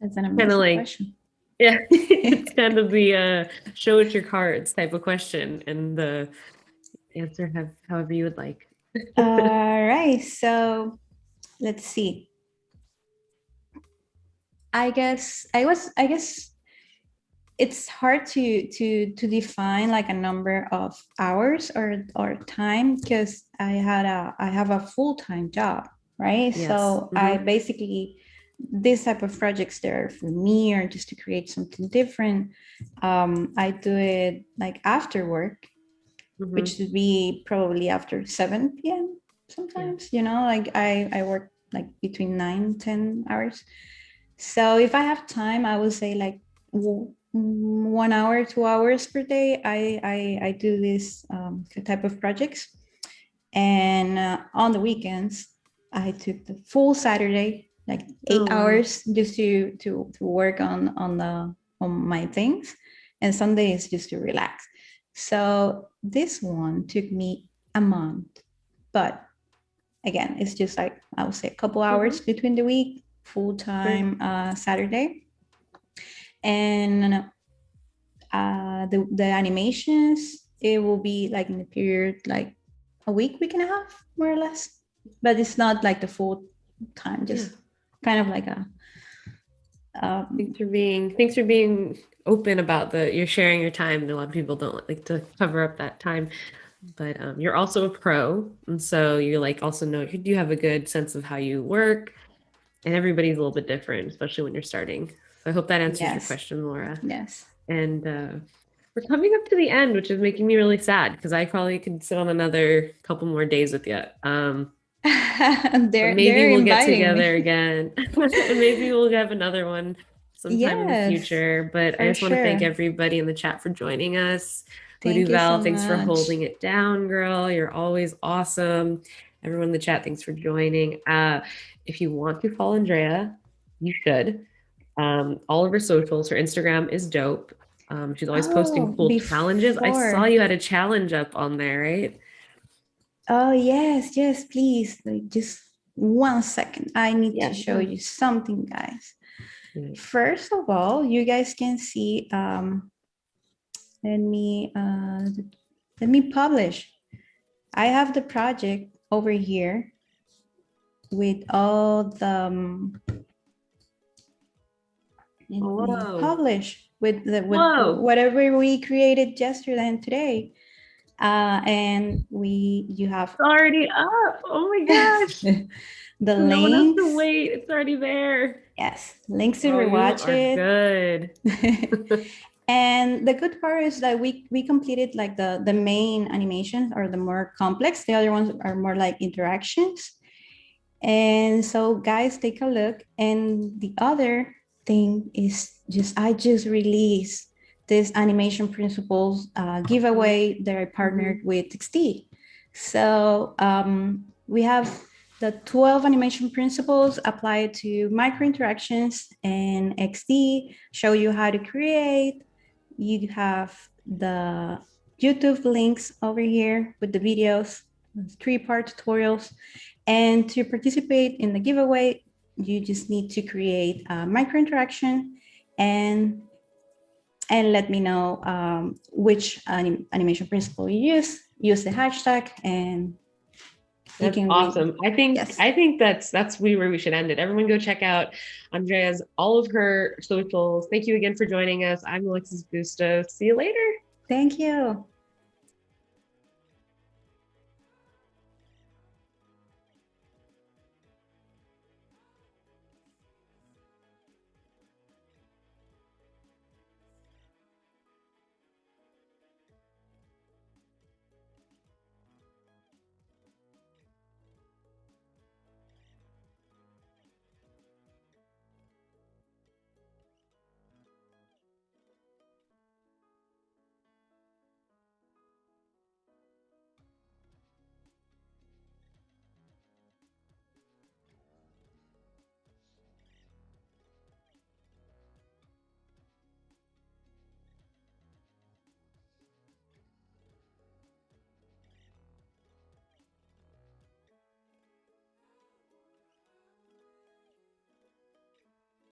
That's an Kind of amazing like, question. yeah, it's kind of the show it your cards type of question, and the answer have however you would like. All right, so let's see. I guess it's hard to define like a number of hours or time because I have a full-time job, right? Yes. So I basically this type of projects there for me or just to create something different. I do it like after work, which Hmm. would be probably after 7 p.m. Yeah. sometimes, like I work like between 9-10 hours. So if I have time, I would say like 1 hour, 2 hours per day. I do this type of projects, and on the weekends, I took the full Saturday, like eight Oh, wow. hours, just to work on my things, and Sundays just to relax. So this one took me a month, but again, it's just like I would say a couple hours Hmm. between the week, full Sure. time Saturday, and the animations. it will be like in the period like a week and a half, more or less. But it's not like the full time, just kind of like a thanks for being open about you're sharing your time. A lot of people don't like to cover up that time, but you're also a pro, and so you're like also know you do have a good sense of how you work, and everybody's a little bit different, especially when you're starting. So I hope that answers your question, Laura. Yes. And we're coming up to the end, which is making me really sad because I probably could sit on another couple more days with you. Maybe we'll get together again, and maybe we'll have another one sometime in the future. But I just want to thank everybody in the chat for joining us. Thank you so thanks for much. holding it down, girl. You're always awesome. Everyone in the chat, thanks for joining. If you want to follow Andrea, you should. All of her socials, her Instagram is dope. She's always posting cool challenges. I saw you had a challenge up on there, right? Oh, yes, yes, please. Like, just 1 second. I need to show you something, guys. First of all, you guys can see, let me publish. I have the project over here with all the publish with whatever we created yesterday and today. And you have it's already up. Oh my gosh. The no links. One has to wait. It's already there. Yes. Links to rewatch it. Good. And the good part is that we completed like the main animations are the more complex. The other ones are more like interactions. And so guys, take a look. And the other thing is I just released this animation principles giveaway that I partnered with XD. So we have the 12 animation principles applied to micro interactions, and XD show you how to create. You have the YouTube links over here with the videos, 3-part tutorials. And to participate in the giveaway, you just need to create a micro interaction and let me know which animation principle you use. Use the hashtag, and that's awesome. I think that's where we should end it. Everyone go check out Andrea's all of her socials. Thank you again for joining us. I'm Alexis Bustos. See you later. Thank you.